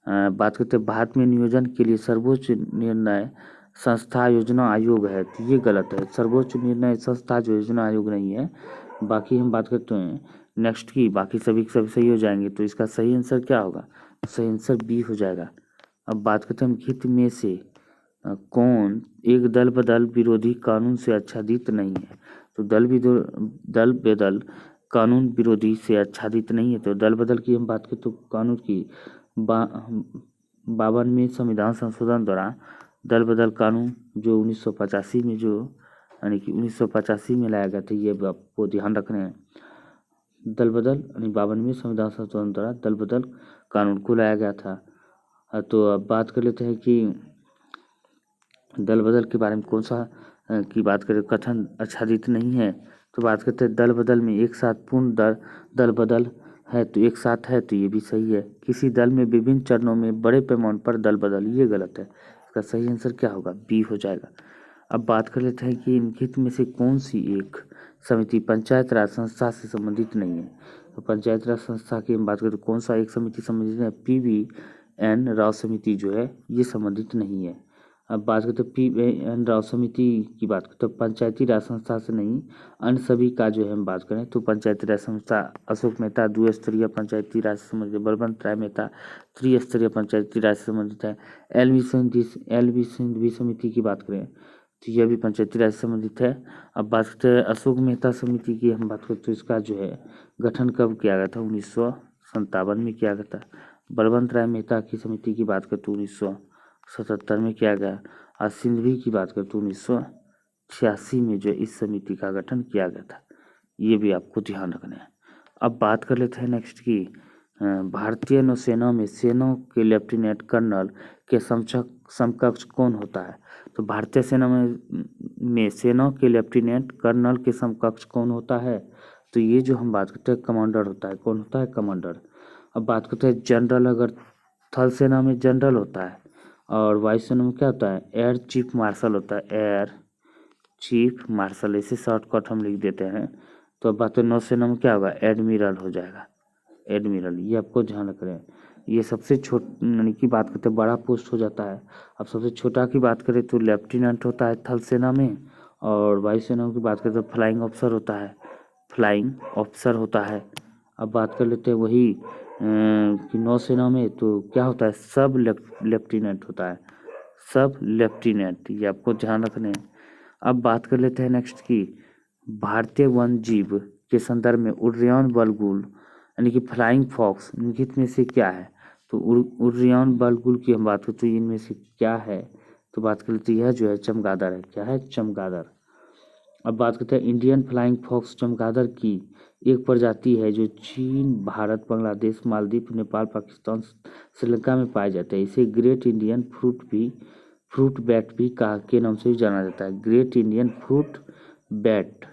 A: बात करते हैं भारत में नियोजन के लिए सर्वोच्च निर्णय संस्था योजना आयोग है, तो ये गलत है। सर्वोच्च निर्णय संस्था जो योजना आयोग नहीं है। बाकी हम बात करते हैं नेक्स्ट की, बाकी सभी के सभी सही हो जाएंगे। तो इसका सही आंसर क्या होगा, सही आंसर बी हो जाएगा। अब बात करते हैं हित में से कौन एक दल बदल विरोधी कानून से आच्छादित नहीं है। तो दल बदल कानून विरोधी से आच्छादित नहीं है। तो दल बदल की हम बात करें तो कानून की 52वें संविधान संशोधन द्वारा दल बदल कानून जो 1985 में जो यानी कि 1985 में लाया गया था, ये आपको ध्यान रखना है। दल बदल यानी 52वें संविधान संशोधन द्वारा दल बदल कानून को लाया गया था। तो अब बात कर लेते हैं कि दल बदल के बारे में कौन सा की बात करें कथन आच्छादित नहीं है। तो बात करते हैं दल बदल में एक साथ पूर्ण दल बदल है, तो एक साथ है, तो ये भी सही है। किसी दल में विभिन्न चरणों में बड़े पैमाने पर दल बदल, ये गलत है। इसका सही आंसर क्या होगा, बी हो जाएगा। अब बात कर लेते हैं कि निम्नलिखित में से कौन सी एक समिति पंचायत राज संस्था से संबंधित नहीं है। तो पंचायत राज संस्था की हम बात करें तो कौन सा एक समिति संबंधित है, PVN राव समिति जो है ये संबंधित नहीं है। अब बात करते हैं पी.एन. राव समिति की बात करते हैं, पंचायती राज संस्था से नहीं अन्य सभी का जो है हम बात करें तो पंचायती राज संस्था अशोक मेहता द्विस्तरीय पंचायती राज से संबंधित, बलवंत राय मेहता त्रिस्तरीय पंचायती राज से संबंधित है। एल वी सिंघवी समिति की बात करें तो यह भी पंचायती राज से संबंधित है। अब बात करते हैं अशोक मेहता समिति की हम बात करें तो इसका जो है गठन कब किया गया था, 1957 में किया गया था। बलवंत राय मेहता की समिति की बात करें तो 1977 में किया गया। और सिंघवी की बात करें तो 1986 में जो इस समिति का गठन किया गया था। ये भी आपको ध्यान रखना है। अब बात कर लेते हैं नेक्स्ट की भारतीय नौसेना में सेना के लेफ्टिनेंट कर्नल के समकक्ष कौन होता है। तो भारतीय सेना में सेना के लेफ्टिनेंट कर्नल के समकक्ष कौन होता है, तो ये जो हम बात करते हैं कमांडर होता है। कौन होता है, कमांडर। अब बात करते हैं जनरल, अगर थल सेना में जनरल होता है और वायुसेना में क्या होता है, एयर चीफ मार्शल होता है, एयर चीफ मार्शल, इसे शॉर्टकट हम लिख देते हैं। तो अब बात है नौसेना में क्या होगा, एडमिरल हो जाएगा, एडमिरल। ये आपको ध्यान रखना है। ये सबसे यानी कि बात करते हैं बड़ा पोस्ट हो जाता है। अब सबसे छोटा की बात करें तो लेफ्टिनेंट होता है थल सेना में, और वायुसेना की बात करें तो फ्लाइंग ऑफिसर होता है, फ्लाइंग ऑफिसर होता है। अब बात कर लेते हैं वही कि नौसेना में तो क्या होता है, सब लेफ्टिनेंट होता है, सब लेफ्टिनेंट। ये आपको ध्यान रखने हैं। अब बात कर लेते हैं नेक्स्ट की भारतीय वन जीव के संदर्भ में उड्डयन बलगुल यानी कि फ्लाइंग फॉक्स निम्नलिखित में से क्या है। तो उड्डयन बलगुल की हम बात करें तो इनमें से क्या है, तो बात कर लेते हैं यह जो है चमगादड़ है। क्या है, चमगादड़। अब बात करते हैं इंडियन फ्लाइंग फॉक्स चमगादड़ की एक प्रजाति है जो चीन, भारत, बांग्लादेश, मालदीव, नेपाल, पाकिस्तान, श्रीलंका में पाया जाता है। इसे ग्रेट इंडियन फ्रूट बैट भी कहा के नाम से भी जाना जाता है, ग्रेट इंडियन फ्रूट बैट।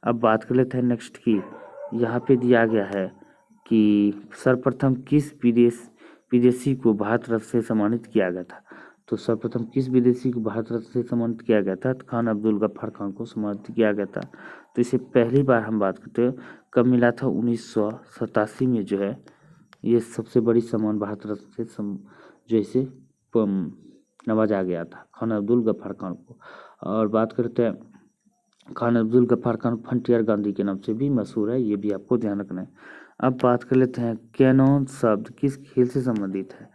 A: अब बात कर लेते हैं नेक्स्ट की, यहाँ पे दिया गया है कि सर्वप्रथम किस विदेशी को भारत रत्न से सम्मानित किया गया था। तो सर्वप्रथम किस विदेशी को भारत रत्न से सम्मानित किया गया था, तो खान अब्दुल गफ्फार खान को सम्मानित किया गया था। तो इसे पहली बार हम बात करते हैं कब मिला था, 1987 में जो है ये सबसे बड़ी सम्मान भारत रत्न से जो इसे नवाजा गया था, खान अब्दुल गफ्फार खान को। और बात करते हैं खान अब्दुल गफ्फार खान फ्रंटियर गांधी के नाम से भी मशहूर है, ये भी आपको ध्यान रखना है। अब बात कर लेते हैं कैनन शब्द किस खेल से संबंधित है।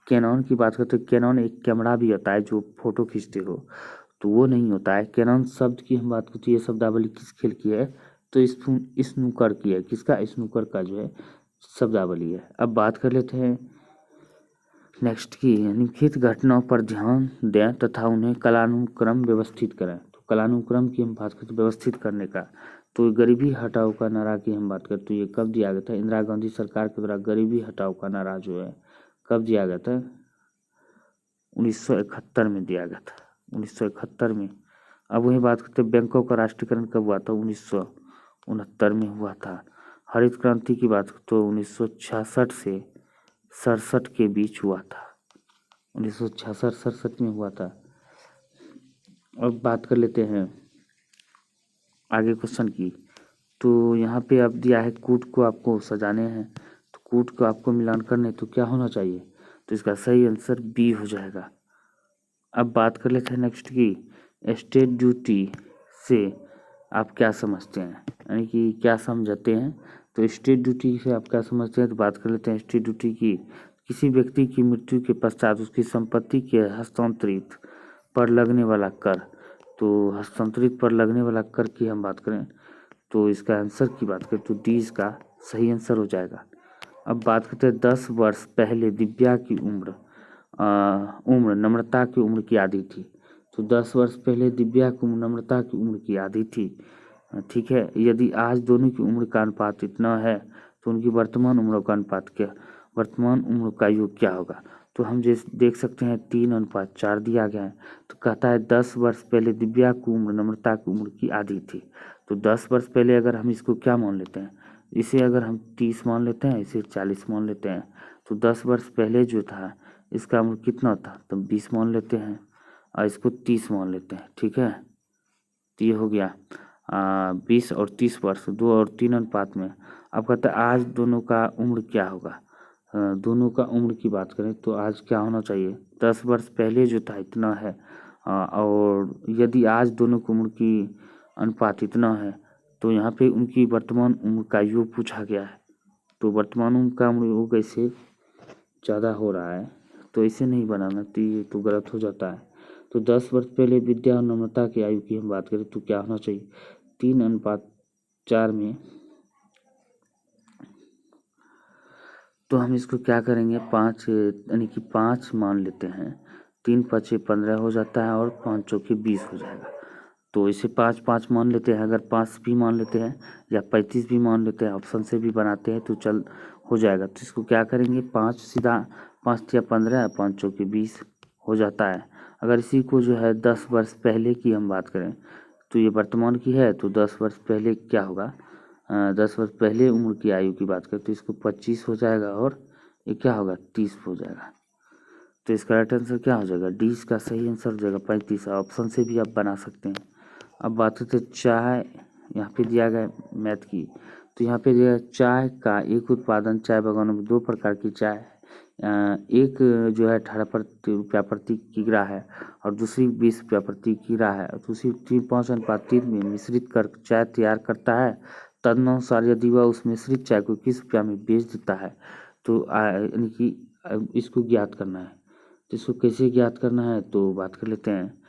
A: कैनन की बात करते हैं, कैनन एक कैमरा भी होता है जो फोटो खींचते हो, तो वो नहीं होता है। कैनन शब्द की हम बात करते हैं, ये शब्दावली किस खेल की है, तो स्नूकर की है। किसका, स्नूकर का जो है शब्दावली है। अब बात कर लेते हैं नेक्स्ट की निम्नलिखित घटनाओं पर ध्यान दें तथा उन्हें कालानुक्रम व्यवस्थित करें। तो कालानुक्रम की हम बात करते व्यवस्थित करने का, तो गरीबी हटाओ का नारा की हम बात करें तो ये कब दिया गया था, इंदिरा गांधी सरकार के द्वारा गरीबी हटाओ का नारा जो है कब दिया गया था, 1971 में दिया गया था, 1971 में। अब वही बात करते बैंकों का राष्ट्रीयकरण कब हुआ था, 1969 में हुआ था। हरित क्रांति की बात करते तो 1966 से 67 के बीच हुआ था, 1966-67 में हुआ था। अब बात कर लेते हैं आगे क्वेश्चन की, तो यहाँ पे अब दिया है कूट को आपको सजाने हैं, तो कूट को आपको मिलान करने तो क्या होना चाहिए, तो इसका सही आंसर बी हो जाएगा। अब बात कर लेते हैं नेक्स्ट की स्टेट ड्यूटी से आप क्या समझते हैं, यानी कि क्या समझते हैं। तो स्टेट ड्यूटी से आप क्या समझते हैं, तो बात कर लेते हैं स्टेट ड्यूटी की किसी व्यक्ति की मृत्यु के पश्चात उसकी संपत्ति के हस्तांतरित पर लगने वाला कर। तो हस्तांतरित पर लगने वाला कर की हम बात करें तो इसका आंसर की बात करें तो डी इसका सही आंसर हो जाएगा। अब बात करते हैं 10 वर्ष पहले दिव्या की उम्र नम्रता की उम्र की आधी थी। तो 10 वर्ष पहले दिव्या की उम्र नम्रता की उम्र की आधी थी, ठीक है। यदि आज दोनों की उम्र का अनुपात इतना है तो उनकी वर्तमान उम्र का अनुपात क्या, वर्तमान उम्र का योग क्या होगा। तो हम जैसे देख सकते हैं 3:4 दिया गया है। तो कहता है 10 वर्ष पहले दिव्या की उम्र नम्रता की उम्र की आधी थी। तो 10 वर्ष पहले अगर हम इसको क्या मान लेते हैं, इसे अगर हम 30 मान लेते हैं, इसे 40 मान लेते हैं, तो 10 वर्ष पहले जो था इसका उम्र कितना था, तो 20 मान लेते हैं और इसको 30 मान लेते हैं, ठीक है। तो ये हो गया 20 और 30 वर्ष 2 और 3 अनुपात में। अब कहता है आज दोनों का उम्र क्या होगा, दोनों का उम्र की बात करें तो आज क्या होना चाहिए, 10 वर्ष पहले जो था इतना है, और यदि आज दोनों की उम्र की अनुपात इतना है तो यहाँ पे उनकी वर्तमान उम्र का योग पूछा गया है। तो वर्तमान उम्र का योग ऐसे ज़्यादा हो रहा है, तो इसे नहीं बनाना, तो ये तो गलत हो जाता है। तो 10 वर्ष पहले विद्या और नम्रता की आयु की हम बात करें तो क्या होना चाहिए, 3:4 में। तो हम इसको क्या करेंगे, 5 यानी कि 5 मान लेते हैं, 3×5 = 15 हो जाता है और 5×4 = 20 हो जाएगा। तो इसे 5×5 मान लेते हैं, अगर 5 भी मान लेते हैं या 35 भी मान लेते हैं, ऑप्शन से भी बनाते हैं तो चल हो जाएगा। तो इसको क्या करेंगे, 5 सीधा 5 × 15 5×4 = 20 हो जाता है। अगर इसी को जो है 10 वर्ष पहले की हम बात करें तो ये वर्तमान की है, तो 10 वर्ष पहले क्या होगा, 10 वर्ष पहले उम्र की आयु की बात करें तो इसको 25 हो जाएगा और ये क्या होगा, 30 हो जाएगा। तो इसका राइट आंसर क्या हो जाएगा, डी इसका सही आंसर हो जाएगा 35। ऑप्शन से भी आप बना सकते हैं। अब बात करते हैं चाय, यहाँ पे दिया गया मैथ की, तो यहाँ पे दिया चाय का एक उत्पादन, चाय बागानों में 2 प्रकार की चाय है। एक जो है 18 रुपया प्रति किग्रा है और दूसरी 20 रुपया प्रति किग्रा है। दूसरी 5:3 में मिश्रित कर चाय तैयार करता है। तदनुसार यदि वह उस मिश्रित चाय को 21 रुपया में बेच देता है तो यानी कि इसको ज्ञात करना है। तो इसको कैसे ज्ञात करना है तो बात कर लेते हैं।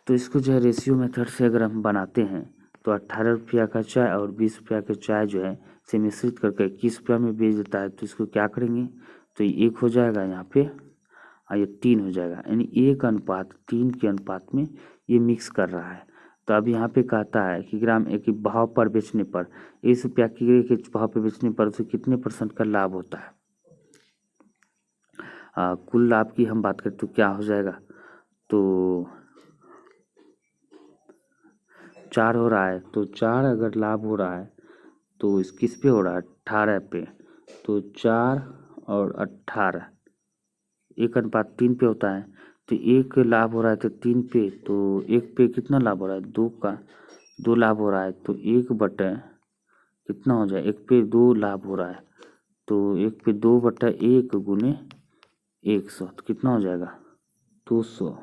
A: तो इसको जो है रेशियो मेथड से अगर हम बनाते हैं तो 18 रुपया का चाय और 20 रुपया का चाय जो है से मिश्रित करके 21 रुपया में बेच देता है। तो इसको क्या करेंगे, तो ये 1 हो जाएगा यहाँ पे और ये 3 हो जाएगा, यानी 1:3 के अनुपात में ये मिक्स कर रहा है। तो अब यहाँ पे कहता है कि ग्राम एक भाव पर बेचने पर, 1 रुपया किग्रे के भाव पर बेचने पर उसे कितने % का लाभ होता है। कुल लाभ की हम बात करें तो क्या हो जाएगा, तो 4 हो रहा है, तो 4 अगर लाभ हो रहा है तो इस किस पे हो रहा है, 18 पे। तो 4 और 18 1:3 पे होता है, तो 1 लाभ हो रहा है तो 3 पे, तो 1 पे कितना लाभ हो रहा है, 2 का 2 लाभ हो रहा है, तो 1 बटे कितना हो जाए, 1 पे 2 लाभ हो रहा है, तो 1 पे 2/1 गुने 100 तो कितना हो जाएगा, 200।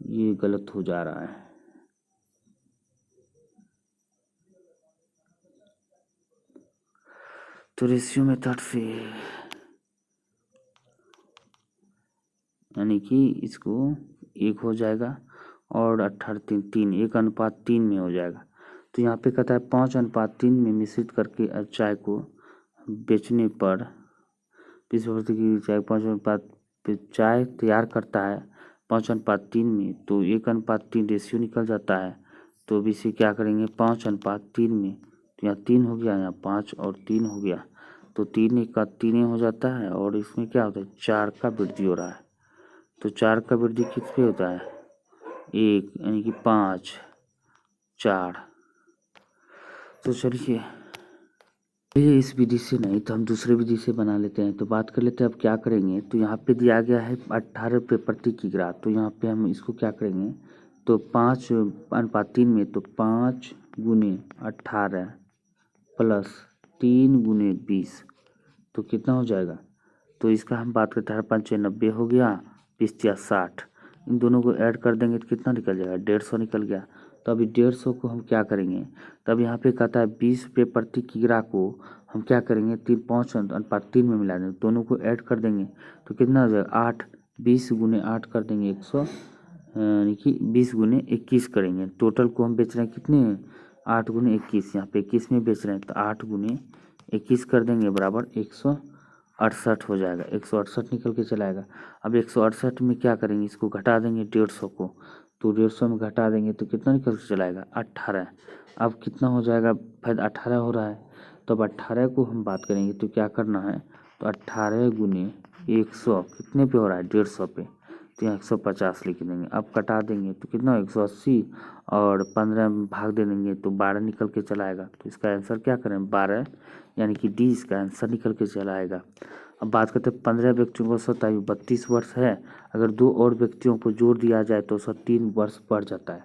A: ये गलत हो जा रहा है। तो रेशियो मेथड से यानी कि इसको 1 हो जाएगा और 18 3 1:3 में हो जाएगा। तो यहाँ पे कहता है 5:3 में मिश्रित करके चाय को बेचने पर 20% की चाय 5:3 चाय तैयार करता है 5:3 में, तो 1:3 रेशियो निकल जाता है। तो अब इसे क्या करेंगे, 5:3 में, तो यहाँ 3 हो गया, यहाँ 5 और 3 हो गया, तो 3 1 का 3 हो जाता है और इसमें क्या होता है, 4 का वृद्धि हो रहा है। तो 4 का वृद्धि किस पे होता है, 1 यानी कि 5 4। तो चलिए इस विधि से नहीं तो हम दूसरे विधि से बना लेते हैं। तो बात कर लेते हैं अब क्या करेंगे, तो यहाँ पे दिया गया है 18 रुपये प्रति किग्रा, तो यहाँ पे हम इसको क्या करेंगे, तो 5:3 में, तो 5 × 18 प्लस 3 × 20 तो कितना हो जाएगा, तो इसका हम बात करते हैं 5 90 हो गया, 20 60, इन दोनों को ऐड कर देंगे तो कितना निकल जाएगा, 150 निकल गया। तो अभी 150 को हम क्या करेंगे, तब यहाँ पे कहता है 20 रुपये प्रति किग्रा को हम क्या करेंगे, 5:3 में मिला देंगे, दोनों को ऐड कर देंगे तो कितना हो जाएगा, 8 20 × 8 कर देंगे 100, यानी कि 20 × 21 करेंगे। टोटल को हम बेच रहे हैं कितने, 8 × 21, यहाँ पे 21 में बेच रहे हैं तो 8 × 21 कर देंगे बराबर 168 हो जाएगा, 168 निकल के चलाएगा। अब 168 में क्या करेंगे, इसको घटा देंगे 150 को, तो 150 में घटा देंगे तो कितना निकल के चलाएगा, 18। अब कितना हो जाएगा, फिर 18 हो रहा है, तो अब 18 को हम बात करेंगे तो क्या करना है, तो 18 × 100 कितने पे हो रहा है, 150 पे, तो यहाँ 150 लिख देंगे। अब कटा देंगे तो कितना, 180 और 15 में भाग दे देंगे तो 12 निकल के चला आएगा। तो इसका आंसर क्या करें, 12, यानी कि डी इसका आंसर निकल के चला आएगा। अब बात करते हैं 15 व्यक्तियों को औसत आयु 32 वर्ष है, अगर 2 और व्यक्तियों को जोड़ दिया जाए तो औसत 3 वर्ष बढ़ जाता है।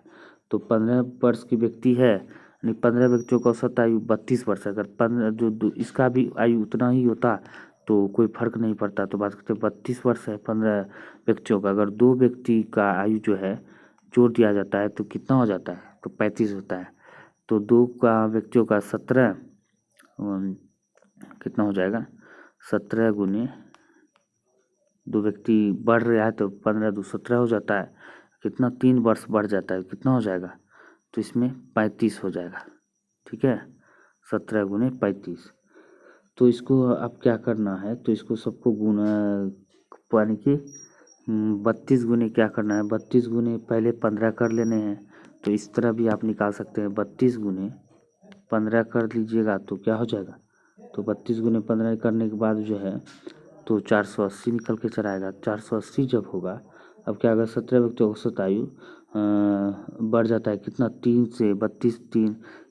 A: तो 15 वर्ष की व्यक्ति है, यानी 15 व्यक्तियों का औसत आयु 32 वर्ष है, अगर 15 जो इसका भी आयु उतना ही होता तो कोई फर्क नहीं पड़ता। तो बात करते हैं 32 वर्ष है 15 व्यक्तियों का, अगर 2 व्यक्ति का आयु जो है जोड़ दिया जाता है तो कितना हो जाता है, तो 35 होता है। तो 2 का व्यक्तियों का 17 कितना हो जाएगा, 17 गुने 2 व्यक्ति बढ़ रहा है तो 15 2 17 हो जाता है, कितना 3 वर्ष बढ़ जाता है, कितना हो जाएगा, तो इसमें 35 हो जाएगा। ठीक है, 17 गुने 35। तो इसको अब क्या करना है, तो इसको सबको गुना, यानी कि 32 गुने क्या करना है, 32 गुने पहले 15 कर लेने हैं। तो इस तरह भी आप निकाल सकते हैं, 32 गुने 15 कर लीजिएगा तो क्या हो जाएगा, तो 32 गुने 15 करने के बाद जो है तो 480 निकल के चला आएगा। 480 जब होगा, अब क्या होगा, 17 व्यक्तियों का औसत आयु बढ़ जाता है कितना, 3 से 32,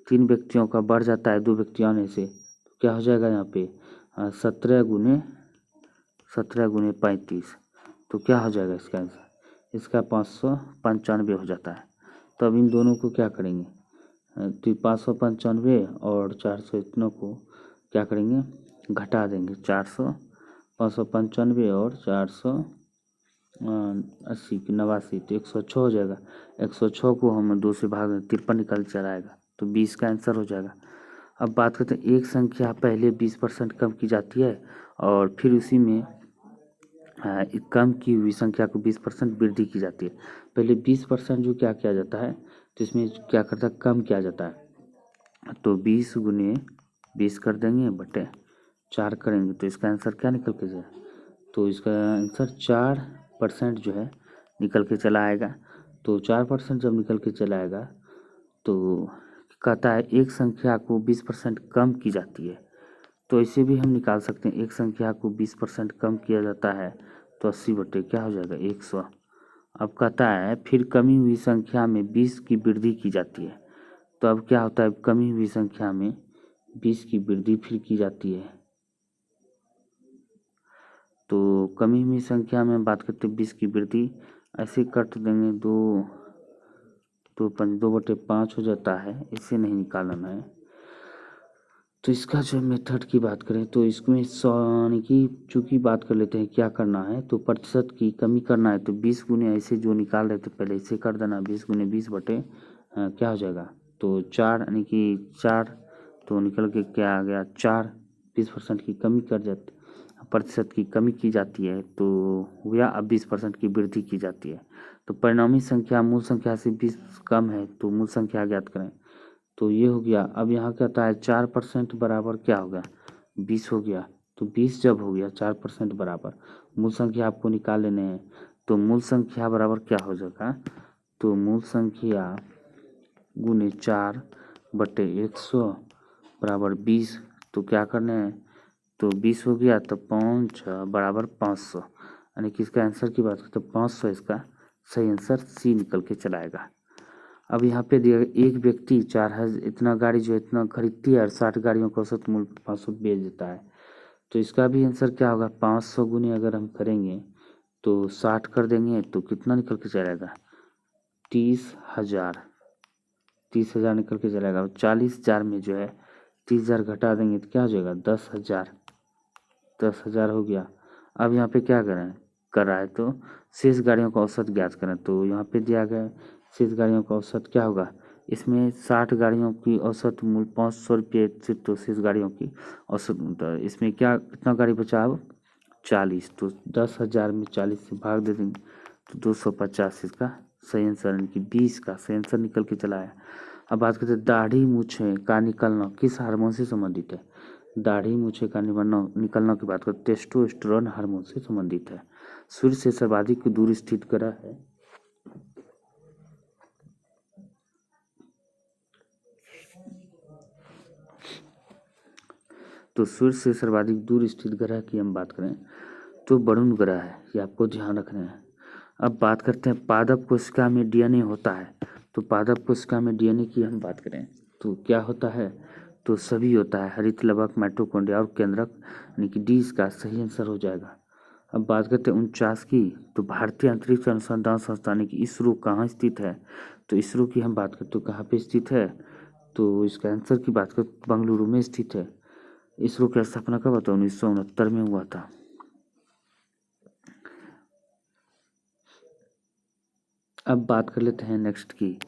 A: 3 व्यक्तियों का बढ़ जाता है 2 व्यक्ति आने से, तो क्या हो जाएगा यहाँ पे 17 गुने 35। तो क्या हो जाएगा इसका आंसर, इसका 595 हो जाता है। तो अब इन दोनों को क्या करेंगे, तो 595 और 400 इतनों को क्या करेंगे, घटा देंगे। 595 और 480 की 89, तो 106 हो जाएगा। 106 को हम 2 से भाग 53 निकल चला आएगा, तो 20 का आंसर हो जाएगा। अब बात करते हैं, एक संख्या पहले 20% कम की जाती है और फिर उसी में कम की हुई संख्या को 20% वृद्धि की जाती है। पहले 20% जो क्या किया जाता है, तो इसमें क्या करता है, कम किया जाता है। तो 20 गुने 20 कर देंगे बटे 4 करेंगे, तो इसका आंसर क्या निकल के जाए, तो इसका आंसर 4% जो है निकल के चला आएगा। तो 4% जब निकल के चला आएगा तो कहता है एक संख्या को 20% कम की जाती है। तो इसे भी हम निकाल सकते हैं, एक संख्या को 20% कम किया जाता है तो 80 बटे क्या हो जाएगा, 100। अब कहता है फिर कमी हुई संख्या में 20 की वृद्धि की जाती है। तो अब क्या होता है, कमी हुई संख्या में 20 की वृद्धि फिर की जाती है। तो कमी हुई संख्या में बात करते हैं 20 की वृद्धि, ऐसे कट देंगे, 2/5 हो जाता है, इसे नहीं निकालना है। तो इसका जो मेथड की बात करें तो इसमें 100 यानी कि चूँकि बात कर लेते हैं क्या करना है, तो प्रतिशत की कमी करना है। तो 20 गुने ऐसे जो निकाल रहे थे पहले इसे कर देना, 20 गुने 20 बटे क्या हो जाएगा, तो 4 यानी कि 4, तो निकल के क्या आ गया 4। 20% की कमी कर जाती, प्रतिशत की कमी की जाती है तो हुआ, अब 20% की वृद्धि की जाती है। तो परिणामी संख्या मूल संख्या से 20 कम है तो मूल संख्या ज्ञात करें। तो ये हो गया। अब यहाँ क्या होता है, 4% बराबर क्या हो गया, 20 हो गया। तो 20 जब हो गया 4% बराबर, मूल संख्या आपको निकाल लेने हैं। तो मूल संख्या बराबर क्या हो जाएगा, तो मूल संख्या गुने 4 बटे 100 बराबर 20। तो क्या करना है, तो 20 हो गया तो 5 बराबर 500, यानी कि इसका आंसर की बात करें तो 500 इसका सही आंसर सी निकल के चलाएगा। अब यहाँ पे दिया एक व्यक्ति 4000 इतना गाड़ी जो इतना खरीदती है और 60 गाड़ियों का औसत मूल्य 500 बेच देता है। तो इसका भी आंसर क्या होगा, 500 गुने अगर हम करेंगे तो 60 कर देंगे तो कितना निकल के चलेगा, 30,000। 30,000 निकल के चलेगा। 40,000 में जो है 30,000 घटा देंगे तो क्या हो जाएगा, 10,000। 10,000 हो गया। अब यहाँ पे क्या करें कर रहा है, तो शेष गाड़ियों का औसत ज्ञात करें। तो यहाँ पे दिया गया शेष गाड़ियों का औसत क्या होगा, इसमें 60 गाड़ियों की औसत मूल्य 500 रुपये से, तो शेष गाड़ियों की औसत, तो इसमें क्या कितना गाड़ी बचा अब 40। तो 10,000 में 40 से भाग दे देंगे तो 250 इसका सही आंसर, यानी कि 20 का सही आंसर निकल के चला है। अब बात करते हैं दाढ़ी मूछें का निकलना किस हार्मोन से संबंधित है। दाढ़ी मूछें का निकलना की बात करें टेस्टोस्टेरोन हार्मोन से संबंधित है। सूर्य से सर्वाधिक दूर स्थित ग्रह है, तो सूर्य से सर्वाधिक दूर स्थित ग्रह की हम बात करें तो वरुण ग्रह है, ये आपको ध्यान रखना है। अब बात करते हैं पादप कोशिका में डीएनए होता है। तो पादप कोशिका में डीएनए की हम बात करें तो क्या होता है, तो सभी होता है, हरित लवक माइटोकॉन्ड्रिया और केंद्रक, यानी कि डी इसका सही आंसर हो जाएगा। अब बात करते हैं 49 की, तो भारतीय अंतरिक्ष अनुसंधान संस्थान यानी कि इसरो कहाँ स्थित है। तो इसरो की हम बात करते तो कहाँ पे स्थित है, तो इसका आंसर की बात करें बंगलुरु में स्थित है। इसरो की स्थापना कब हुआ था? 1969 में हुआ था। अब बात कर लेते हैं नेक्स्ट की,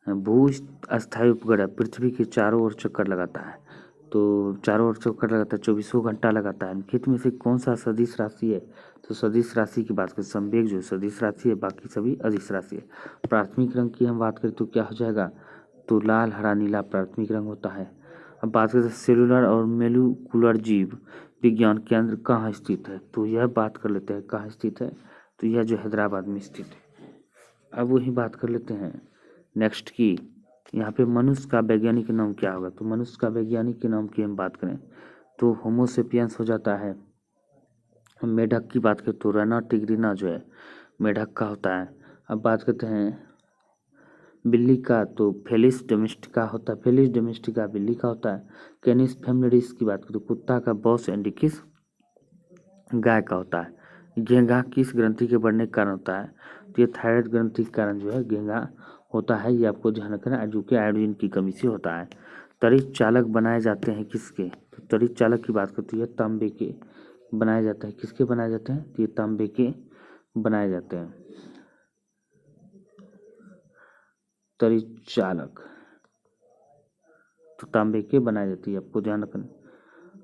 A: भू अस्थायी उपग्रह पृथ्वी के चारों ओर चक्कर लगाता है। तो चारों ओर चक्कर लगाता है, 24 घंटा लगाता है। निम्नलिखित में से कौन सा सदिश राशि है? तो सदिश राशि की बात करें, संवेग जो सदिश राशि है, बाकी सभी अदिश राशि है। प्राथमिक रंग की हम बात करें तो क्या हो जाएगा? तो लाल हरा नीला प्राथमिक रंग होता है। अब बात करते हैं सेलुलर और मोलिकुलर जीव विज्ञान केंद्र कहाँ स्थित है? तो यह बात कर लेते हैं कहाँ स्थित है। तो यह जो हैदराबाद में स्थित है। अब वही बात कर लेते हैं नेक्स्ट की, यहाँ पे मनुष्य का वैज्ञानिक नाम क्या होगा? तो मनुष्य का वैज्ञानिक के नाम की हम बात करें तो होमोसेपियंस हो जाता है। हम मेढक की बात करें तो रना टिग्रिना जो है मेढक का होता है। अब बात करते हैं बिल्ली का, तो फेलिस डोमेस्टिका होता है, फेलिस डोमेस्टिका बिल्ली का होता है। कैनिस फेमिलिस की बात करें तो कुत्ता का, बॉस एंडिकिस गाय का होता है। घेंघा किस ग्रंथि के बढ़ने के कारण होता है? तो ये थायराइड ग्रंथि के कारण जो है घेंघा होता है। ये आपको ध्यान रखना है, जो कि आयोडीन की कमी से होता है। तड़ित चालक बनाए जाते हैं किसके? तो तड़ित चालक की बात करते हैं तांबे के बनाए जाते हैं। किसके बनाए जाते हैं? तो ये तांबे के बनाए जाते हैं तड़ित चालक, तो तांबे के बनाए जाती है, आपको ध्यान रखना।